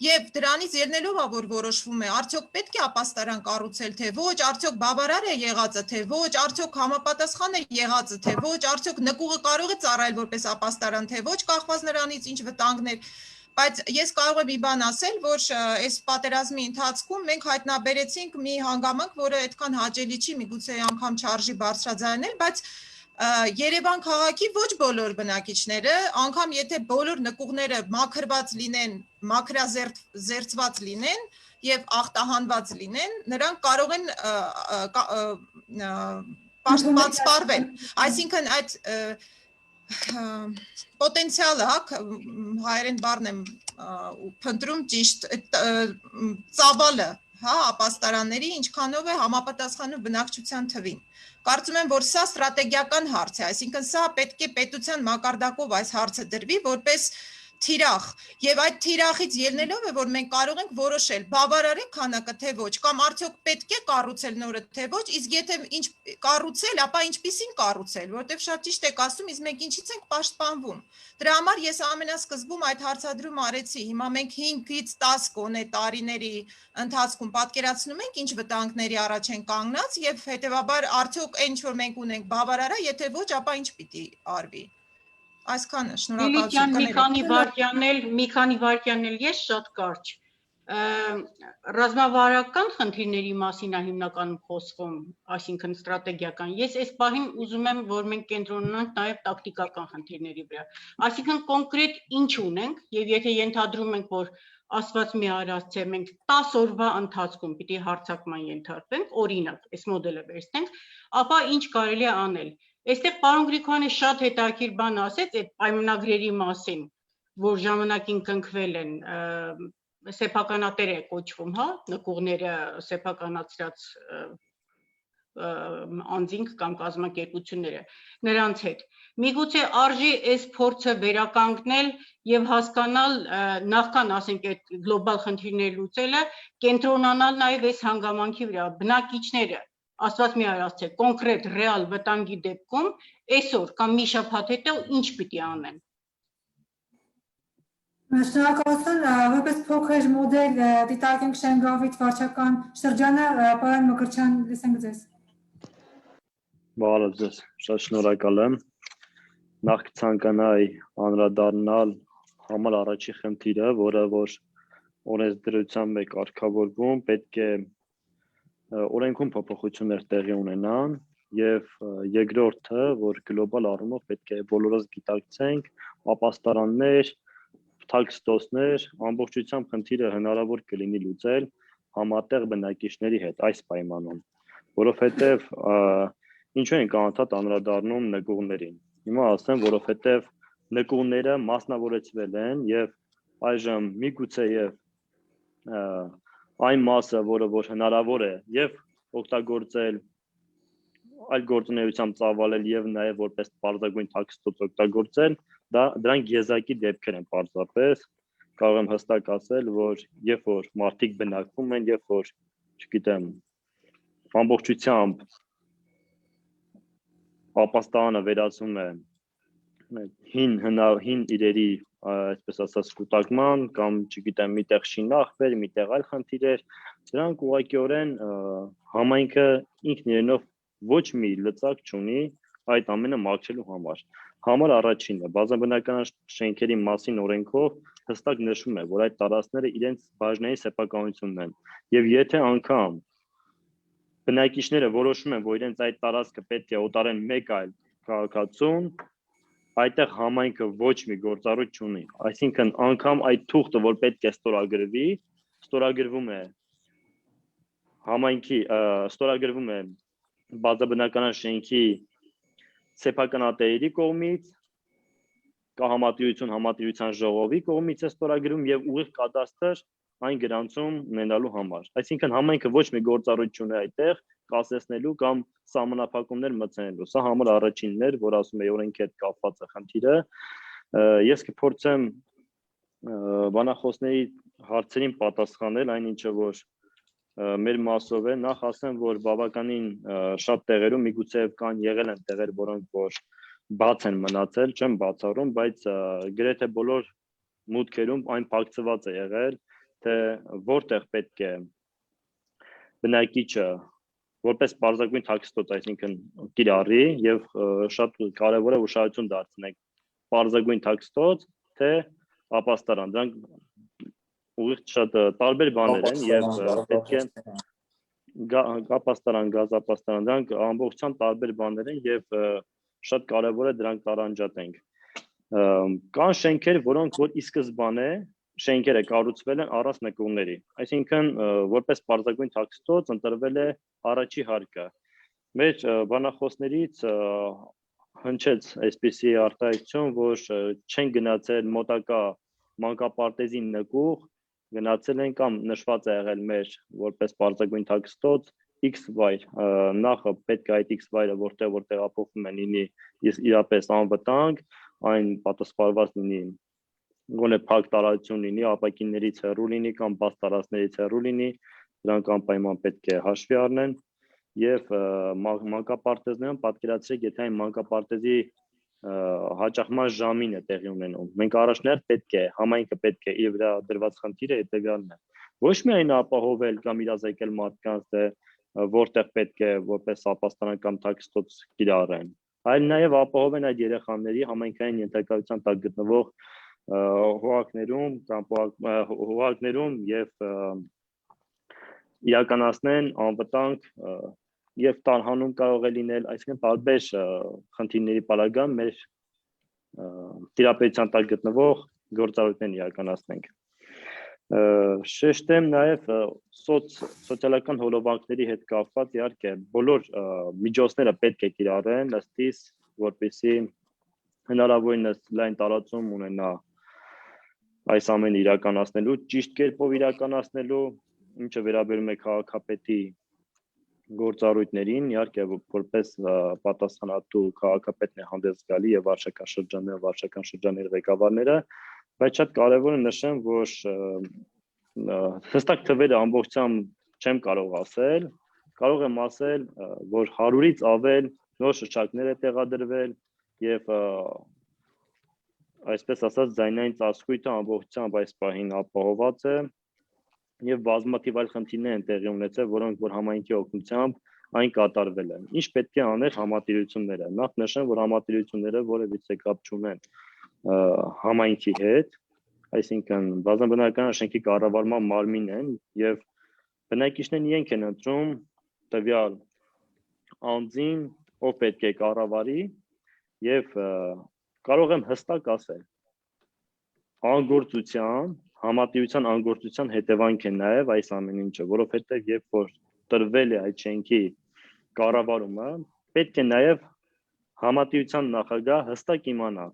Եվ դրանից ելնելով է որ որոշվում է, արդյոք պետք է ապաստարան կառուցել, թե ոչ, արդյոք բավարար է եղածը, թե ոչ, արդյոք համապատասխան է եղածը, թե ոչ, արդյոք նկուղը կարող է ծառայել որպես ապաստարան, թե ոչ, կախված նրանից ինչ վտանգներ։ Բայց ես կարող եմ մի բան ասել, որ այս պատերազմի ընթացքում մենք հայտնաբերեցինք մի հանգամանք, որը այդքան հաճելի չի, միգուցե անգամ չարժի բարձրաձայնել, բայց Երևան քաղաքի ոչ բոլոր բնակիչները, անգամ եթե բոլոր նկուղները մաքրված լինեն, մաքրազերծված լինեն եւ ախտահանված լինեն, նրանք կարող են պաշտպանվել։ Այսինքն այդ պոտենցիալը, հայերեն բառն եմ փնտրում ճիշտ, ծավալը, հա, ապաստարանների ինչքանով է համապատասխանում բնակչության թվին։ Կարծում եմ, որ սա ստրատեգիական հարց է, այսինքն սա պետք է պետության մակարդակով այս հարցը դրվի որպես թիրախ, եւ այդ թիրախից ելնելով է, որ մենք կարող ենք որոշել բավարար է քանակը թե ոչ, կամ արդյոք պետք է կառուցել նորը թե ոչ, իսկ եթե ինչ կառուցել, ապա ինչպիսին կառուցել, որովհետեւ շատ ճիշտ եք ասում, իսկ մենք ինչից ենք պաշտպանվում։ Դրա համար ես ամենասկզբում այդ հարցադրումը արեցի։ Հիմա մենք 5-ից 10 կոնե տարիների ընթացքում պատկերացնում ենք ինչ վտանգների առաջ են կանգնած եւ հետեւաբար արդյոք այն ինչ որ մենք ունենք բավարար է, եթե ոչ, ապա ինչ պիտի արվի։ Այսքանը, շնորհակալություն։ Մի քանի վայրկյան էլ ես շատ կարճ։ Ռազմավարական խնդիրների մասին է հիմնականում խոսվում, այսինքն ստրատեգիական։ Ես այս պահին ուզում եմ, որ մենք կենտրոնանանք նաև տակտիկական խնդիրների վրա։ Այսինքն կոնկրետ ինչ ունենք, եւ եթե ենթադրում ենք, որ ասված մի արած թե մենք 10 օրվա ընթացքում պիտի հարձակման ենթարկվենք, օրինակ, այս մոդելը վերցնենք, ապա ինչ կարելի է անել։ Այստեղ պարոն Գրիգորյանը շատ հետաքրքիր բան ասեց այդ պայմանագրերի մասին, որ ժամանակին կնքվել են, սեփականատեր է կոչվում, հա, նկուղները սեփականացրած անձինք կամ կազմակերպությունները նրանց հետ։ Միգուցե արժի այս փորձը վերականգնել եւ հասկանալ նախքան ասենք այդ գլոբալ խնդիրներ լուծելը, կենտրոնանալ նաեւ այս հանգամանքի վրա, բնակիչները ասված մի արած թե կոնկրետ ռեալ վտանգի դեպքում այսօր կամ մի շաբաթ հետո ինչ պիտի անեն։ Շնորհակալություն, որպես փոքր մոդել դիտարկենք Շենգավիթ վարչական շրջանը, պարոն Մկրտչյան, լսենք ձեզ։ Բարև ձեզ, շատ շնորհակալ եմ։ Նախ կցանկանայի անդրադառնալ համար առաջի խնդիրը, որը որ օրենսդրությամբ է կարգավորվում, պետք է օրենքում փոփոխություններ տեղի ունենան եւ երկրորդը, որ գլոբալ առումով պետք է բոլորս գիտակցենք, ապաստարաններ, թաքստոսներ, ամբողջությամբ խնդիրը հնարավոր կլինի լուծել համատեղ բնակիչների հետ այս պայմանում, որովհետեւ ինչու ենք անընդհատ անդրադառնում նկուղներին։ Հիմա ասեմ, որովհետեւ նկուղները մասնավորեցվել են եւ այժմ միգուցե եւ այն մասը, որը որ հնարավոր է եւ օգտագործել այլ գործունեությամբ ծավալել եւ նաեւ որպես պարզագույն թաքստոց օգտագործել, դրանք եզակի դեպքեր են պարզապես, կարող եմ հստակ ասել, որ երբ որ մարդիկ բնակվում են, երբ որ, չգիտեմ, ամբողջությամբ ապաստարանը վերածվում է հին իրերի, այսպես ասած, կուտակման կամ, չգիտեմ, միտեղ շինախվեր, միտեղ այլ խնդիրեր, դրանք ուղղակիորեն համայնքը ինքն իրենով ոչ մի լծակ չունի այդ ամենը մաքրելու համար։ Համար առաջինը, բազմաբնակարան շենքերի մասին օրենքով հստակ նշում է, որ այդ տարածքները իրենց բաժնային սեփականությունն են։ Եվ եթե անգամ բնակիչները որոշում են, որ իրենց այդ տարածքը պետք է օտարեն մեկ այլ քաղաքացուն, այդտեղ համայնքը ոչ մի գործառույթ չունի։ Այսինքն անգամ այդ թուղթը, որ պետք է ստորագրվի, ստորագրվում է համայնքի, ստորագրվում է բազմաբնակարան շենքի սեփականատերերի կողմից, համատիրության ժողովի կողմից է ստորագրում եւ ուղիղ կադաստր այն գրանցում ունենալու համար։ Այսինքն համայնքը ոչ մի գործառույթ չունի այդտեղ կասեցնելու կամ սահմանափակումներ մտցնելու։ Սա համար առաջինն էր, որ ասում է օրենքի հետ կապված է խնդիրը։ Ես կփորձեմ բանախոսների հարցերին պատասխանել, այնինչը որ մեր մասով է, նախ ասեմ, որ բավականին շատ տեղերում միգուցե կան եղել են տեղեր, որոնք որ բաց են մնացել, չեմ բացառում, բայց գրեթե բոլոր մուտքերում այն փակցված է եղել, թե որտեղ պետք է բնակիչը որպես պարզագույն թաքստոց, այսինքն կիրառի եւ շատ կարեւոր է ուշադրություն դարձնենք պարզագույն թաքստոց, թե ապաստարան, դրանք ուղիղ շատ տարբեր բաներ են եւ պետք է ապաստարան, գազապաստարան, դրանք ամբողջությամբ տարբեր բաներ են եւ շատ կարեւոր է դրանք տարանջատենք։ Կան շենքեր, որոնք որ ի սկզբանե շենքերը կառուցվել են առանց նկուղների, այսինքն որպես պարզագույն թաքստոց ընտրվել է առաջի հարկը։ Մեր բանախոսներից հնչեց այսպիսի արտահայտություն, որ չեն գնացել մոտակա մանկապարտեզի նկուղ, գնացել են կամ նշված է եղել մեր որպես պարզագույն թաքստոց X վայր, նախ պետք է այդ X վայրը որտեղ տեղափոխվում են լինի իրապես անվտանգ, այն պատասխանված լինի, գոնե փակ տարածություն լինի, ապակիներից հեռու լինի կամ բաց տարածքներից հեռու լինի, դրանք անպայման պետք է հաշվի առնեն եւ մանկապարտեզներում պատկերացրեք, եթե այն մանկապարտեզի հաճախման ժամին է տեղի ունենում։ Մենք առաջներ պետք է, համայնքը պետք է իր վրա դրված խնդիրը հետեւյալն է։ Ոչ միայն ապահովել կամ իրազեկել մարդկանց, թե որտեղ պետք է որպես ապաստարան կամ թաքստոց կիրառեն, այլ նաև ապահովեն այդ երեխաների համայնքային ենթակայության տակ գտնվող հողակներում եւ իրականացնեն անվտանգ եւ տարհանում կարող է լինել, այսինքն տարբեր խնդիրների պարագան մեր տիրապետության տակ գտնվող գործառույթներն իրականացնենք։ Շեշտեմ նաև սոցիալական հոլովակների հետ կապված իհարկե բոլոր միջոցները պետք է կիրառեն ըստիս, որպեսզի հնարավորինս լայն տարածում ունենա այս ամենը իրականացնելու, ճիշտ կերպով իրականացնելու, ինչը վերաբերում է քաղաքապետի գործառույթներին, իհարկե որպես պատասխանատու քաղաքապետն է հանդես գալի եւ վարչական շրջանների ղեկավարները, բայց շատ կարեւոր է նշեմ, որ հստակ թվերը ամբողջությամբ չեմ կարող ասել, կարող եմ ասել, որ 100-ից ավել նոր շրջակներ է տեղադրվել եւ այսպես ասած ձայնային ծածկույթը ամբողջությամբ այս պահին ապահոված է եւ բազմաթիվ այլ խնդիրներ են տեղի ունեցել, որոնք որ համայնքի օգնությամբ այն կատարվել են։ Ինչ պետք է անել համատիրությունները։ Նախ նշեմ, որ համատիրությունները որևիցե կապ չունեն համայնքի հետ, այսինքն բազմաբնակարան շենքի կառավարման մարմին են եւ բնակիչներն իրենք են ընտրում տվյալ անձին, ով պետք է կառավարի եւ կարող եմ հստակ ասել, անգործության համատիրության անգործության հետևանք է նաև այս ամեն ինչը, որովհետև երբ որ տրվել է այդ շենքի կառավարումը, պետք է նաև համատիրության նախագահ հստակ իմանա,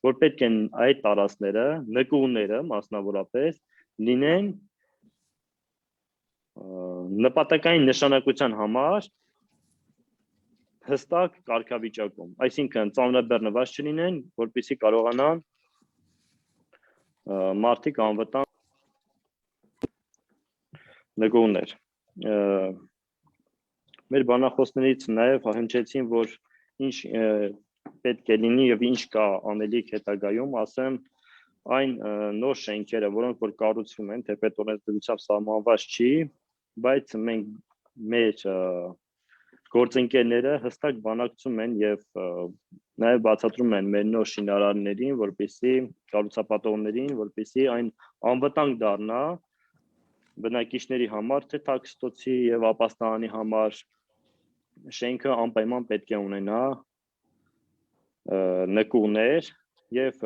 որ պետք է այդ տարածքները, նկուղները մասնավորապես լինեն նպատակային նշանակության համար հստակ կարգավիճակում, այսինքն ծանրաբեռնված չլինեն, որպեսզի կարողանան մարդիկ անվտանգ նկուղներ։ Մեր բանախոսներից նաև հնչեցին, որ ինչ պետք է լինի եւ ինչ կա անելիք հետագայում, ասեմ, այն նոր շենքերը, որոնք որ կառուցվում են, թեպետ օրենսդրությամբ սահմանված չի, բայց մենք մեր գործընկերները հստակ բանակցում են եւ նաեւ բացատրում են մեր նոր շինարարներին, որպեսզի կառուցապատողներին, որպեսզի այն անվտանգ դառնա բնակիչների համար, թե տաքստոցի եւ ապաստանի համար շենքը անպայման պետք է ունենա նկուղներ եւ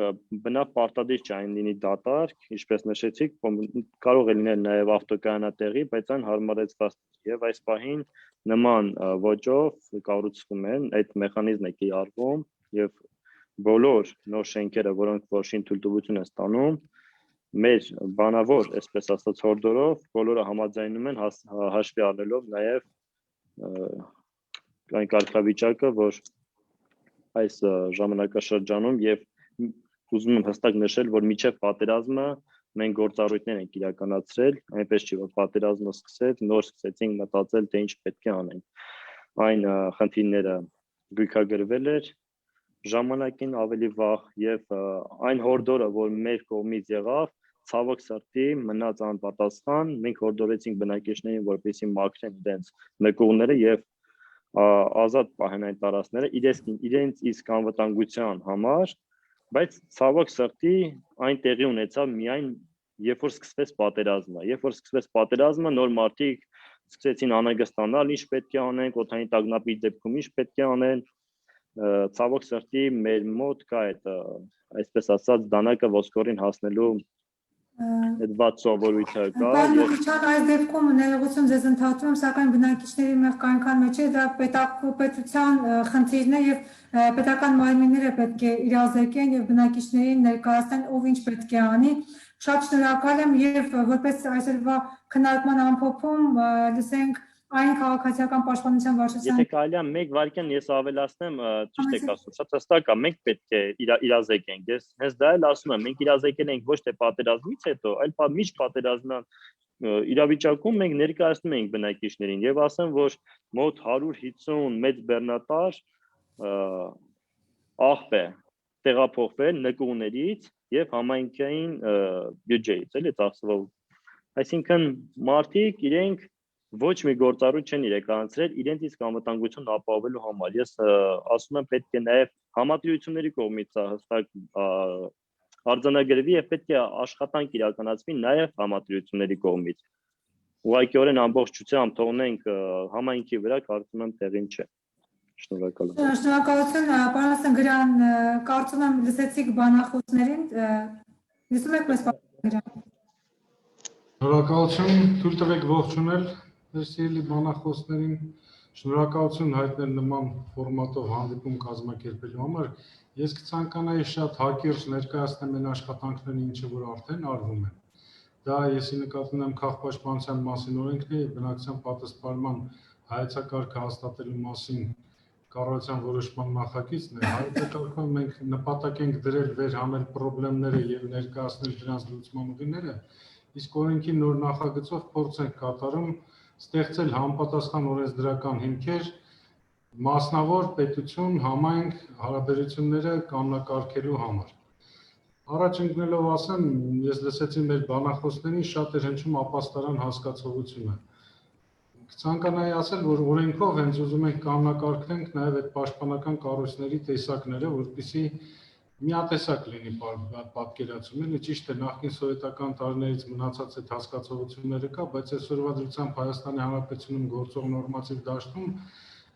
բնավ պարտադիր չէ այն լինի դատարկ, ինչպես նշեցիք, կարող է լինել նաեւ ավտոկայանատեղի, բայց այն հարմարեցված եւ այս պահին նման ոճով կառուցվում են, այդ մեխանիզմը կիրառվում եւ բոլոր նոր շենքերը, որոնք որ շինթույլտվություն են ստանում, մեր բանավոր, այսպես ասած, հորդորով բոլորը համաձայնում են հաշվի առնելով նաեւ այն կարգավիճակը, որ այս ժամանակաշրջանում եւ ուզում եմ հստակ նշել, որ միջև պատերազմը մենք գործառույթներ ենք իրականացրել, այնպես չի որ պատերազմը սկսեց, նոր սկսեցինք մտածել, թե ինչ պետք է անենք։ Այն խնդիրները գույքագրվել էր ժամանակին ավելի վաղ եւ այն հորդորը, որ մեր կողմից եղավ, ցավոք սրտի մնաց անպատասխան, մենք հորդորեցինք բնակիչներին, որպեսզի մաքրեն իրենց նկուղները եւ ազատ պահեն այն տարածքները իրենց իսկ անվտանգության համար, բայց ցավոք սրտի այն տեղի ունեցավ միայն երբ որ սկսվեց պատերազմը։ Երբ որ սկսվեց պատերազմը, նոր մարդիկ սկսեցին անհանգստանալ, ինչ պետք է անենք, օդային տագնապի դեպքում ինչ պետք է անեն։ Ցավոք սրտի մեր մոտ կա այդ այսպես ասած դանակը ոսկորին հասնելու այդ վատ սովորույթը կա։ Բանջարյան այս դեպքում ներողություն ձեզ ընդհատում եմ, սակայն բնակիչների մեղքանքան մեջ է դա պետության խնդիրն է եւ պետական մարմինները պետք է իրազեկեն եւ բնակիչներին ներկայացնեն ով ինչ պետք է անի։ Շատ շնորհակալ եմ եւ որպես այսօրվա քննարկման ամփոփում լսենք այն քաղաքացիական պաշտպանության վարչության։ Եթե կարելի է մեկ վարքյան ես ավելացնեմ, ճիշտ եք ասում, շատ հստակ է, մենք պետք է իրազեկենք։ Ես հենց դա էլ ասում եմ, մենք իրազեկել ենք ոչ թե պատերազմից հետո, այլ միշտ պատերազմյան իրավիճակում մենք ներկայացնում ենք բնակիչներին եւ ասեմ, որ մոտ 150 մեծ բեռնատար աղբ է տեղափոխվել նկուղներից եւ համայնքային բյուջեից, էլի ծախսվող։ Այսինքն մարդիկ իրենք ոչ մի գործառույթ չեն իրականացրել իրենց իսկ անվտանգությունն ապահովելու համար։ Ես ասում եմ պետք է նաև համատիրությունների կողմից հստակ արձանագրվի եւ պետք է աշխատանք իրականացվի նաև համատիրությունների կողմից։ Ուղղակիորեն ամբողջությամբ թողնենք համայնքի վրա, կարծում եմ տեղին չէ։ Շնորհակալ եմ։ Շնորհակալություն, պարոն Սնգրյան, կարծում եմ լսեցիք բանախոսներին։ Լսում եք մեզ, պարոն Սնգրյան։ Շնորհակալություն, թույլ տվեք ողջունել Սիրելի բանախոսներին, շնորհակալություն հայտնել նման ֆորմատով հանդիպում կազմակերպելու համար։ Ես կցանկանայի շատ հակիրճ ներկայացնեմ այն աշխատանքները, ինչը որ արդեն արվում են։ Դա եսի նկատի ունեմ քաղաքապաշտպանության մասին օրենքն է եւ բնակչության պատասխանման հայեցակարգը հաստատելու մասին կառավարության որոշման նախագիծն է։ Հայեցակարգում մենք նպատակ ենք դրել վերհանել խնդիրները եւ ներկայացնել դրանց լուծման ուղիները, իսկ օրենքի նոր նախագծով փորձ ենք կատարում ստեղծել համապատասխան օրենսդրական հիմքեր մասնավոր պետություն համայնք հարաբերությունները կանոնակարգելու համար։ Առաջ ընկնելով ասեմ, ես լսեցի մեր բանախոսներին շատ էր հնչում ապաստարան հասկացողությունը։ Կցանկանայի ասել, որ օրենքով հենց ուզում ենք կանոնակարգենք նաև այդ պաշտպանական կառույցների տեսակները, որպեսզի միատեսակ լինի պատկերացումը, ճիշտ է նախկին սովետական տարիներից մնացած այդ հասկացողությունները կա, բայց այսօրվա դրությամբ Հայաստանի Հանրապետությունում գործող նորմատիվ դաշտում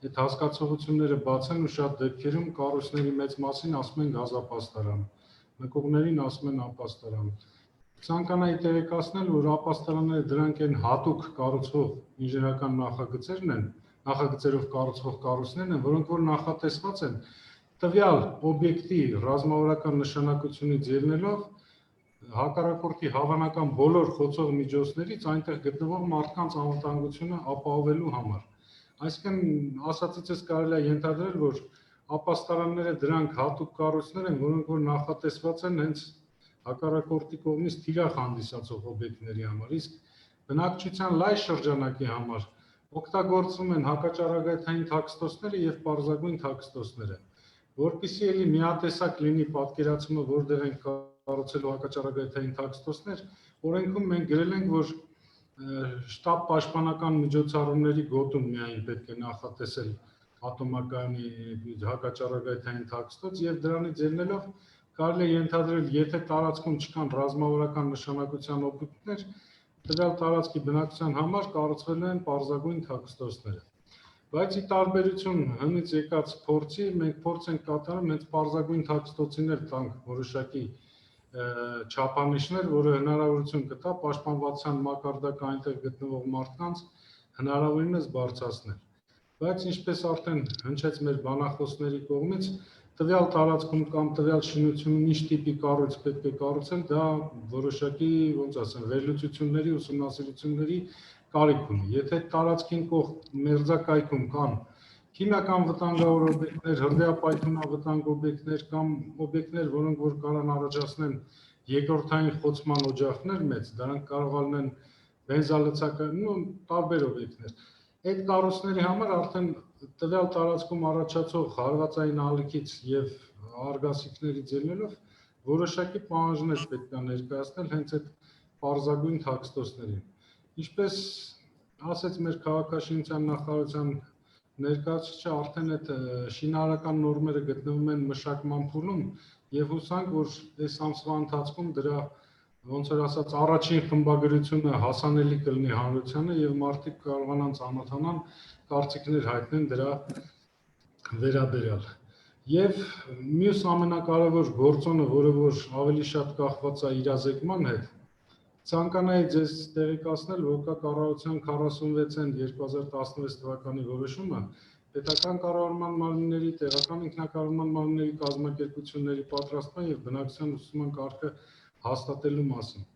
այդ հասկացողությունները բացեն ու շատ դեպքերում կառույցների մեծ մասին ասում են գազապաստարան, նկուղներին ասում են ապաստարան։ Ցանկանայի տեղեկացնել, որ ապաստարանները դրանք են հատուկ կառուցվող ինժեներական նախագծերն են, նախագծերով կառուցվող կառույցներն են, որոնք որ նախատեսված են տվյալ օբյեկտի ռազմավարական նշանակությունից ելնելով հակառակորդի հավանական բոլոր խոցող միջոցներից այնտեղ գտնվող մարդկանց անվտանգությունը ապահովելու համար։ Այսինքն ասածիցս կարելի է ենթադրել, որ ապաստարանները դրանք հատուկ կառույցներ են, որոնք որ նախատեսված են հենց հակառակորդի կողմից թիրախ հանդիսացող օբյեկտների համար, իսկ բնակչության լայն շրջանակի համար օգտագործվում են հակաճառագայթային թաքստոցները եւ պարզագույն թաքստոցները, որպեսզի էլի միատեսակ լինի պատկերացումը, որտեղ են կառուցելու հակաճառագայթային թաքստոցներ, օրենքում մենք գրել ենք, որ շտապ պաշտպանական միջոցառումների գոտում միայն պետք է նախատեսել ատոմակայանի հակաճառագայթային թաքստոց եւ դրանից ելնելով կարելի է ենթադրել, եթե տարածքում չկան ռազմավարական նշանակության օբյեկտներ, տվյալ տարածքի բնակչության համար կառուցվել են պարզագույն թաքստոցները։ Բայց ի տարբերություն հնից եկած փորձի, մենք փորձ ենք կատարում հենց պարզագույն թաքստոցիներ տանք որոշակի չափանիշներ, որը հնարավորություն կտա պաշտպանվածության մակարդակը այնտեղ գտնվող մարդկանց հնարավորինս բարձրացնել։ Բայց ինչպես արդեն հնչեց մեր բանախոսների կողմից, տվյալ տարածքում կամ տվյալ շինությունում ինչ տիպի կառույց պետք է կառուցել, դա որոշակի, ոնց ասեմ, վերլուծությունների, ուսումնասիրությունների կարիք ունի։ Եթե տարածքին կողք մերձակայքում կան քիմիական վտանգավոր օբյեկտներ, հրդեհապայթյունավտանգ օբյեկտներ կամ օբյեկտներ, որոնք որ կարան առաջացնեն երկրորդային խոցման օջախներ մեծ, դրանք կարող լինեն բենզալցակային, տարբեր օբյեկտներ։ Այդ կառույցների համար արդեն տվյալ տարածքում առաջացող հարվածային ալիքից եւ արգասիքներից ելնելով որոշակի պահանջներ պետք է ներկայացնել հենց այդ պարզագույն թաքստոցներին։ Ինչպես ասեց մեր քաղաքաշինության նախարարության ներկայացուցիչը, արդեն այդ շինարարական նորմերը գտնվում են մշակման փուլում եւ հուսանք, որ այս ամսվա ընթացքում դրա ոնց որ ասած առաջին խմբագրությունը հասանելի կլինի հանրությանը եւ մարդիկ կարողանան ծանոթանան, կարծիքներ հայտնեն դրա վերաբերյալ։ Եվ մյուս ամենակարևոր գործոնը, որը որ ավելի շատ կախված է իրազեկման հետ, ցանկանայի ձեզ տեղեկացնել, որ կա կառավարության 46-ն 2016 թվականի որոշումը պետական կառավարման մարմինների, տեղական ինքնակառավարման մարմինների կազմակերպությունների պատրաստման եւ բնակչության ուսումնման կարգը հաստատելու մասին։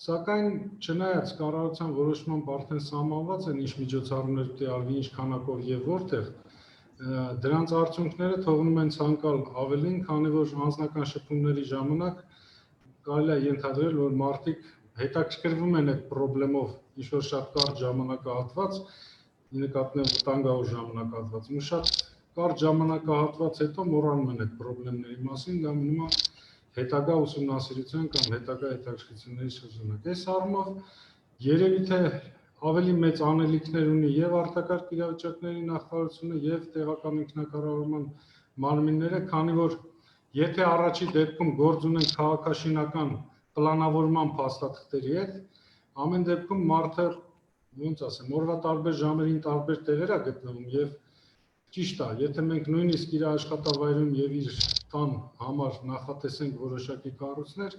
Սակայն չնայած կառավարության որոշմամբ արդեն սահմանված են ինչ միջոցառումներ պետք է արվի, ինչ քանակով եւ որտեղ, դրանց արդյունքները թողնում են ցանկալ ավելին, քանի որ անձնական շփումների ժամանակ կարելի է ենթադրել, որ մարդիկ հետաքրքրվում են այդ խնդրելով ինչ-որ շատ կարճ ժամանակահատված, նկատմամբ վտանգավոր ժամանակահատված, ու շատ կարճ ժամանակահատված հետո մոռանում են այդ խնդիրների մասին, դա մնում է հետագա ուսումնասիրության կամ հետագա հետաքրքրությունների շրջանակ։ Այս առումով երևի թե ավելի մեծ անելիքներ ունի եւ արտակարգ իրավիճակների նախարարությունը եւ տեղական ինքնակառավարման մարմինները, քանի որ եթե առաջի դեպքում գործ ունեն քաղաքաշինական պլանավորման փաստաթղթերի հետ, ամեն դեպքում մարդը, ոնց ասեմ, օրվա տարբեր ժամերին տարբեր տեղեր է գտնվում եւ ճիշտ է, եթե մենք նույնիսկ իր աշխատավայրում եւ իր տան համար նախատեսենք որոշակի կառույցներ,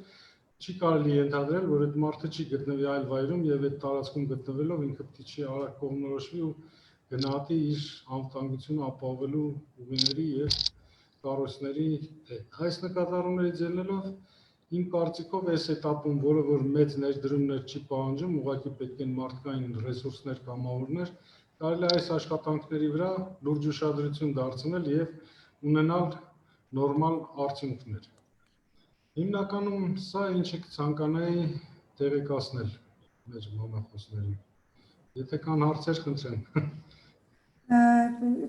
չի կարելի ենթադրել, որ այդ մարդը չի գտնվի այլ վայրում եւ այդ տարածքում գտնվելով ինքը պետք չի արագ կողմնորոշվի ու գնահատի իր անվտանգությունը ապահովելու ուղիների եւ կառույցների հետ։ Այս նկատառումներից ելնելով իմ կարծիքով այս этаպում, որը որ մեծ ներդրումներ չի պահանջում, ուղղակի պետք են մարդկային ռեսուրսներ կամավորներ, կարելի է այս աշխատանքների վրա լուրջ ուշադրություն դարձնել եւ ունենալ նորմալ արդյունքներ։ Հիմնականում սա ինչը կցանկանայի տեղեկացնել մեր բանախոսներին։ Եթե կան հարցեր, խնդրեմ։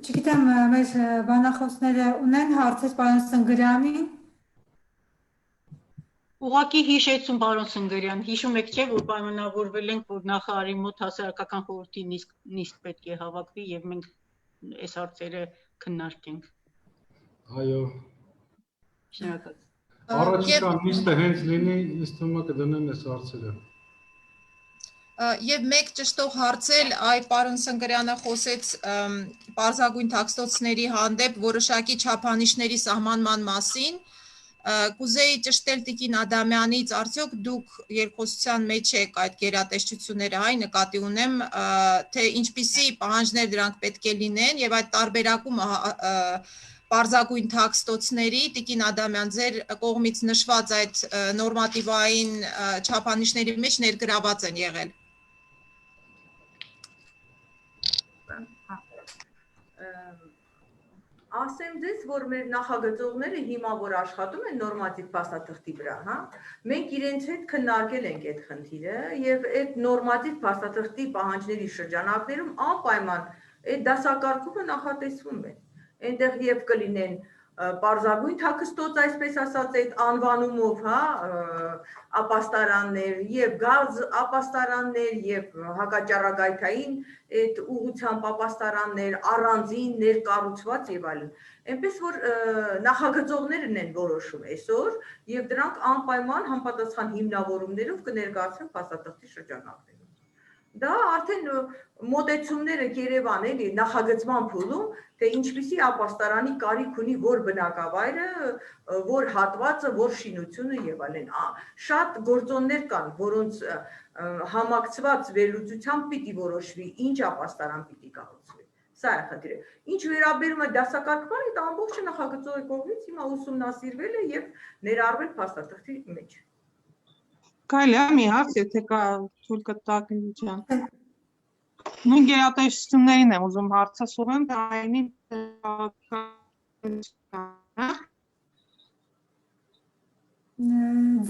Չգիտեմ, մեր բանախոսները ունեն հարցեր պարոն Սնգրյանի։ Ուղղակի հիշեցում պարոն Սնգրյան, հիշում եք չէ, որ պայմանավորվել ենք, որ նախարարի մոտ հասարակական խորհրդի նիստ պետք է հավաքվի եւ մենք այս հարցերը քննարկենք։ Այո։ Շնորհակալ։ Առաջիկա նիստը հենց լինի, ինձ թվում է կդնեն այս հարցերը։ Եվ մեկ ճշտող հարցել, այ պարոն Սնգրյանը խոսեց պարզագույն թաքստոցների հանդեպ որոշակի չափանիշների սահմանման մասին։ Կուզեի ճշտել Տիկին Ադամյանից, արդյոք դուք երկխոսության մեջ եք այդ գերատեսչությունները, հայ նկատի ունեմ, թե ինչպիսի պահանջներ դրանք պետք է լինեն եւ այդ տարբերակումը պարզագույն թաքստոցների Տիկին Ադամյան ձեր կողմից նշված այդ նորմատիվային չափանիշների մեջ ներգրաված են եղել։ Ասեմ ձեզ, որ մեր նախագծողները հիմա որ աշխատում են նորմատիվ փաստաթղթի վրա, հա, մենք իրենց հետ քննարկել ենք այդ խնդիրը եւ այդ նորմատիվ փաստաթղթի պահանջների շրջանակներում անպայման այդ դասակարգումը նախատեսվում է։ Այնտեղ եւ կլինեն պարզագույն թաքստոց, այսպես ասած, այդ անվանումով, հա, ապաստարաններ եւ գազ ապաստարաններ եւ հակաճառագայթային այդ ուղղությամբ ապաստարաններ, առանձին ներկառուցված եւ այլն։ Այնպես որ նախագծողներն են որոշում այսօր եւ դրանք անպայման համապատասխան հիմնավորումներով կներկայացվեն փաստաթղթի շրջանակներում։ Դա արդեն մոտեցումները Երևան էլի նախագծման փուլում, թե ինչպիսի ապաստարանի կարիք ունի որ բնակավայրը, որ հատվածը, որ շինությունը եւ այլն։ Շատ գործոններ կան, որոնց համակցված վերլուծությամբ պիտի որոշվի ինչ ապաստարան պիտի կառուցվի։ Սա է խնդիրը։ Ինչ վերաբերում է դասակարգմանը, դա ամբողջը նախագծողի կողմից հիմա ուսումնասիրվել է եւ ներառվել փաստաթղթի մեջ։ Կարելի է մի հարց, եթե կա թույլ կտաք ջան։ Նույն գերատեսչություններին եմ ուզում հարցասուղեմ, դայնի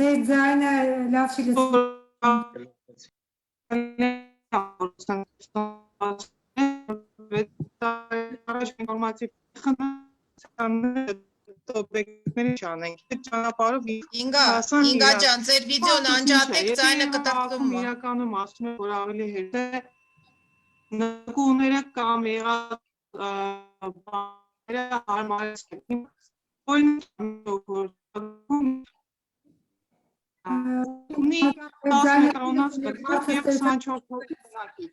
ձեր ձայնը լավ չի լսվում։ ճանապարհով Ինգա ջան, ձեր վիդեոն անջատեք, ձայնը կտրտվում է։ Իրականում ասում եմ, որ ավելի հեշտ է նկուները կամ եղած բաները հարմարեցնել։ Ունի 10 մետրոնոց կտրուկ եւ 24 հոգի բնակիչ։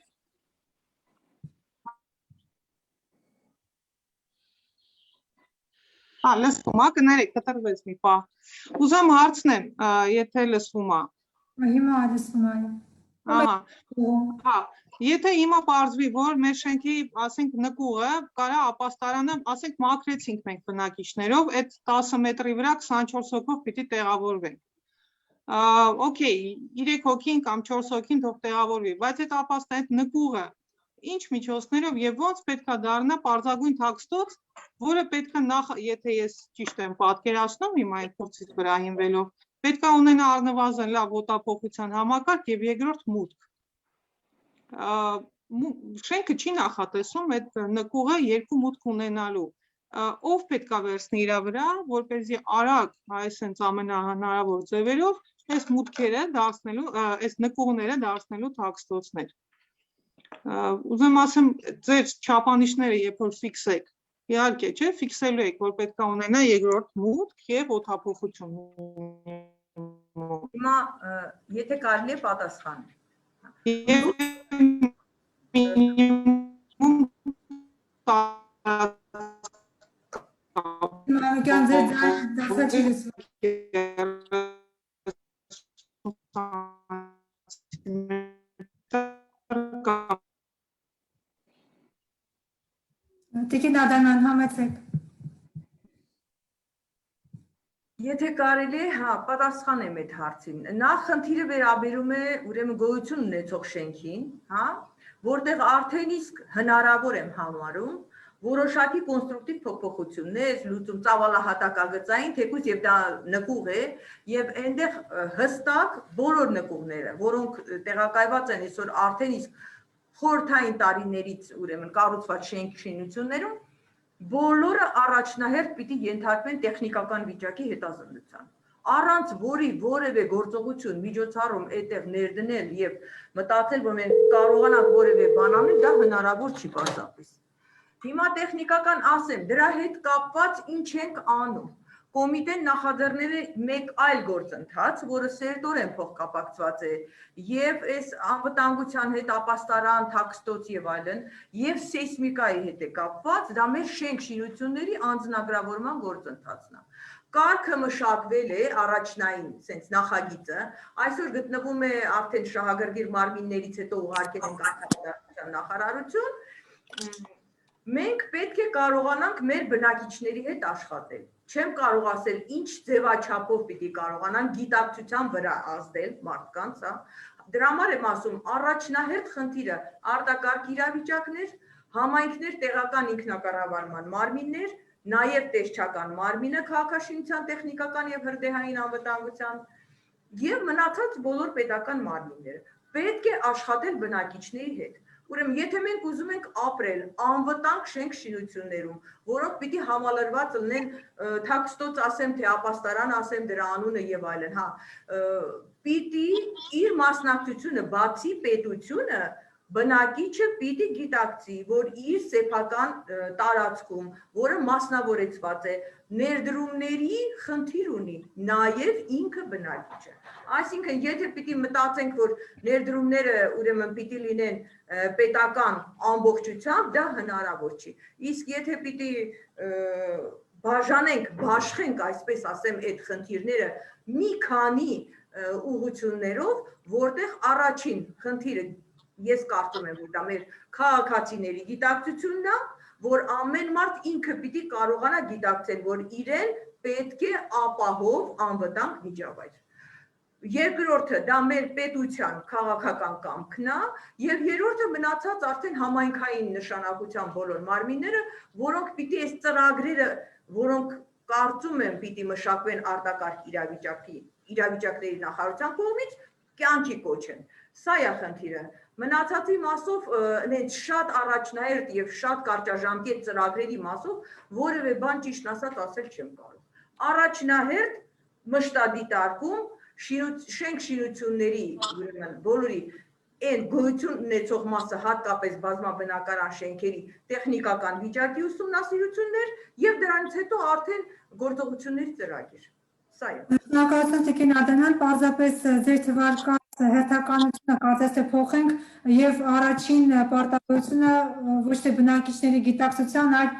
Լսվում է, կներեք, կտրվեց մի պահ։ Ուզում հարցնեմ, եթե լսվում է։ Հիմա լսվում է։ Հա, եթե հիմա պարզվի, որ մեր շենքի, ասենք, նկուղը կարա ապաստարանը, ասենք, մաքրեցինք մենք բնակիչներով, այդ 10 մետրի վրա 24 հոգով պիտի տեղավորվենք։ Okay, 3 հոգին կամ 4 հոգին թող տեղավորվի, բայց այդ ապաստան նկուղը ինչ միջոցներով եւ ոնց պետքա դառնա պարզագույն թաքստոց, որը պետքա նախ, եթե ես ճիշտ եմ պատկերացնում հիմա այդ փորձից վրա հիմնվելով, պետքա ունենա առնվազն լավ ոտափոխության համակարգ եւ երկրորդ մուտք։ Շենքը չի նախատեսում այդ նկուղը երկու մուտք ունենալու։ Ով պետքա վերցնի իր վրա, որպեսզի արագ, այսպես ամենահնարավոր ձևերով այս մուտքերը դարձնելու, այս նկուղները դարձնելու թաքստոցներ։ Ուզում ասեմ, ձեր չափանիշները երբ որ ֆիքսեք, իհարկե, չէ, ֆիքսելու եք, որ պետք է ունենա երկրորդ մուտք եւ օդափոխություն։ Հիմա եթե կարելի է պատասխան։ Մանուկյան ձեր դասը չի լսվում։ Տիկին Ադաման, համեցեք։ Եթե կարելի է, հա, պատասխանեմ այդ հարցին։ Նախ խնդիրը վերաբերում է ուրեմն գոյություն ունեցող շենքին, հա, որտեղ արդեն իսկ հնարավոր եմ համարում որոշակի կոնստրուկտիվ փոփոխություններ, լուծում ծավալահատակագծային, թեկուզ եւ դա նկուղ է, եւ այնտեղ հստակ բոլոր նկուղները, որոնք տեղակայված են այսօր արդեն իսկ խորհրդային տարիներից ուրեմն կառուցված շինություններում, բոլորը առաջնահերթ պիտի ենթարկվեն տեխնիկական վիճակի հետազոտության։ Առանց որի որևէ գործողություն միջոցառում այդտեղ ներդնել եւ մտածել, որ մենք կարողանանք որևէ բան անել, դա հնարավոր չի պարզապես։ Հիմա տեխնիկական ասեմ, դրա հետ կապված ինչ ենք անում։ Կոմիտեն նախաձեռնել է մեկ այլ գործընթաց, որը սերտորեն փոխկապակցված է եւ այս անվտանգության հետ ապաստարան, թաքստոց եւ այլն, եւ սեյսմիկայի հետ է կապված, դա մեր շենք շինությունների անձնագրավորման գործընթացն է։ Կարգը մշակվել է առաջնային sense նախագիծը, այսօր գտնվում է արդեն շահագրգիռ մարմիններից հետո ուղարկել ենք արտադրության նախարարություն։ Մենք պետք է կարողանանք մեր բնակիչների հետ աշխատել։ Չեմ կարող ասել ինչ ձևաչափով պիտի կարողանանք գիտակցության վրա ազդել մարդկանց, հա։ Դրա համար եմ ասում, առաջնահերթ խնդիրը արտակարգ իրավիճակներ, համայնքներ, տեղական ինքնակառավարման մարմիններ, նաև տեսչական մարմինը քաղաքաշինության, տեխնիկական եւ հրդեհային անվտանգության եւ մնացած բոլոր պետական մարմինները։ Պետք է աշխատել բնակիչների հետ։ Ուրեմն եթե մենք ուզում ենք ապրել անվտանգ շենք շինություններում, որոնք պիտի համալրված լինեն, թաքստոց ասեմ, թե ապաստարան ասեմ, դրա անունը եւ այլն, հա, պիտի իր մասնակցությունը բացի պետությունը բնակիչը պիտի գիտակցի, որ իր սեփական տարածքում, որը մասնավորեցված է, ներդրումների խնդիր ունի, նաև ինքը բնակիչը։ Այսինքն, եթե պիտի մտածենք, որ ներդրումները ուրեմն պիտի լինեն պետական ամբողջությամբ, դա հնարավոր չի։ Իսկ եթե պիտի բաժանենք, բաշխենք, այսպես ասեմ, այդ խնդիրները մի քանի ուղղություններով, որտեղ առաջին խնդիրը ես կարծում եմ, որ դա մեր քաղաքացիների գիտակցությունն է, որ ամեն մարդ ինքը պիտի կարողանա գիտակցել, որ իրեն պետք է ապահով անվտանգ միջավայր։ Երկրորդը դա մեր պետության քաղաքական կամքն է, եւ երրորդը մնացած արդեն համայնքային նշանակության բոլոր մարմինները, որոնք պիտի այս ծրագրերը, որոնք կարծում եմ պիտի մշակվեն արտակարգ իրավիճակների նախարարության կողմից, կյանքի կոչեն։ Սա է խնդիրը։ Մնացածի մասով այնց շատ առաջնահերթ եւ շատ կարճաժամկետ ծրագրերի մասով որևէ բան ճիշտ ասած ասել չեմ կարող։ Առաջնահերթ մշտադիտարկում շենք շինությունների ուրեմն բոլորի այն գոյություն ունեցող մասը հատկապես բազմաբնակարան շենքերի տեխնիկական վիճակի ուսումնասիրություններ եւ դրանից հետո արդեն գործողությունների ծրագիր։ Սա է։ Շնորհակալություն Տիկին Ադամյան, պարզապես ձեր թվարկած հերթականությունը կարծես թե փոխենք եւ առաջին պարտավորությունը ոչ թե բնակիչների գիտակցության, այլ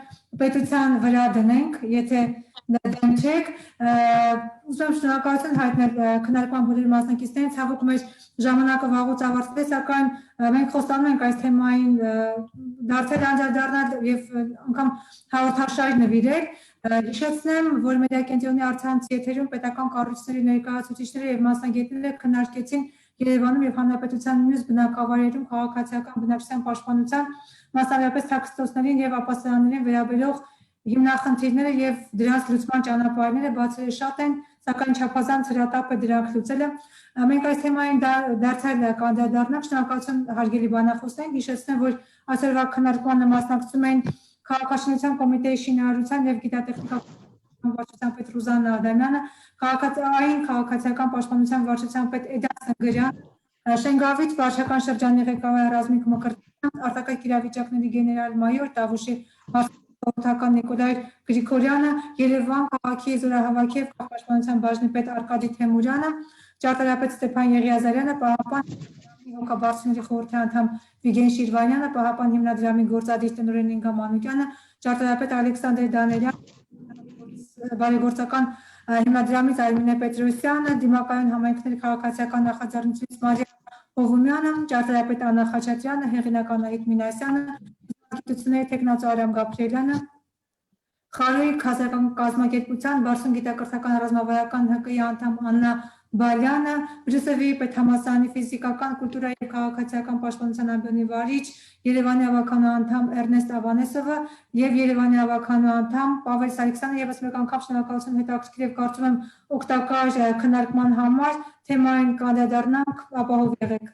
պետության վրա դնենք, եթե դեմ չեք, ուզում եմ շնորհակալություն հայտնել քննարկման բոլոր մասնակիցներին, ցավոք մեր ժամանակը վաղուց ավարտվեց, սակայն մենք խոստանում ենք այս թեմային դարձել անդրադառնալ եւ անգամ հաղորդաշար նվիրել։ Հիշեցնեմ, որ մեդիակենտրոնի առցանց եթերում պետական կառույցների ներկայացուցիչները եւ մասնագետները քննարկեցին Երևանում եւ հանրապետության մյուս բնակավայրերում քաղաքացիական բնակչության պաշտպանության, մասնավորապես թաքստոցներին եւ ապաստարաններին վերաբերող հիմնախնդիրները եւ դրանց լուծման ճանապարհները բացերը շատ են, սակայն չափազանց հրատապ է դրանք լուծելը։ Մենք այս թեմային դարձել կանդրադառնանք, շնորհակալություն հարգելի բանախոսներին, հիշեցնեմ, որ այսօրվա քննարկմանը մասնակցում էին Քաղաքաշինության կոմիտեի շինարարության եւ գիտատեխնիկական վարչության պետ Ռուզաննա Ադամյանը, քաղաքացիական պաշտպանության վարչության պետ Էդաս Սնգրյան, Շենգավիթ վարչական շրջանի ղեկավար Ռազմիկ Մկրտչյան, արտակարգ իրավիճակների գեներալ-մայոր Տավուշի վարչական Նիկոլայ Գրիգորյանը, Երևան քաղաքի զորահավաքի եւ պաշտպանության բաժնի պետ Արկադի Թեմուրյանը, ճարտարապետ Ստեփան Եղիազարյանը, Պահապան Հոգաբարձությունների խորհրդի անդամ Վիգեն Շիրվանյանը, Պահապան հիմնադրամի գործադիր տնօրեն Ինգա Մանուկյանը, ճարտարապետ Ալեքսանդր Դաներյանը, բարեգործական հիմնադրամից Արմինե Պետրոսյանը, Դիմակայուն համայնքների քաղաքացիական նախաձեռնությունից Մարիա Հովումյանը, ճարտարապետ Աննա Խաչատրյանը, հեղինակ Անահիտ Մինասյանը, գիտությունների տեխնացու Արամ Գաբրիելյանը, Խարոյի քաղաքական կազմակերպության Բարսուն գիտակրթական ռազմավարական ՀԿ-ի անդամ Աննա Բալյանը, Բրյուսելի պետհամալսարանի ֆիզիկական, կուլտուրայի եւ քաղաքացիական պաշտպանության ամբիոնի վարիչ, Երևանի ավականու անդամ Էրնեստ Ավանեսովը եւ Երևանի ավականու անդամ Պավել Սարգսյանը եւս մեկ անգամ շնորհակալություն հետաքրքիր եւ կարծում եմ օգտակար քննարկման համար, թեմային կանդրադառնանք, ապահով եղեք։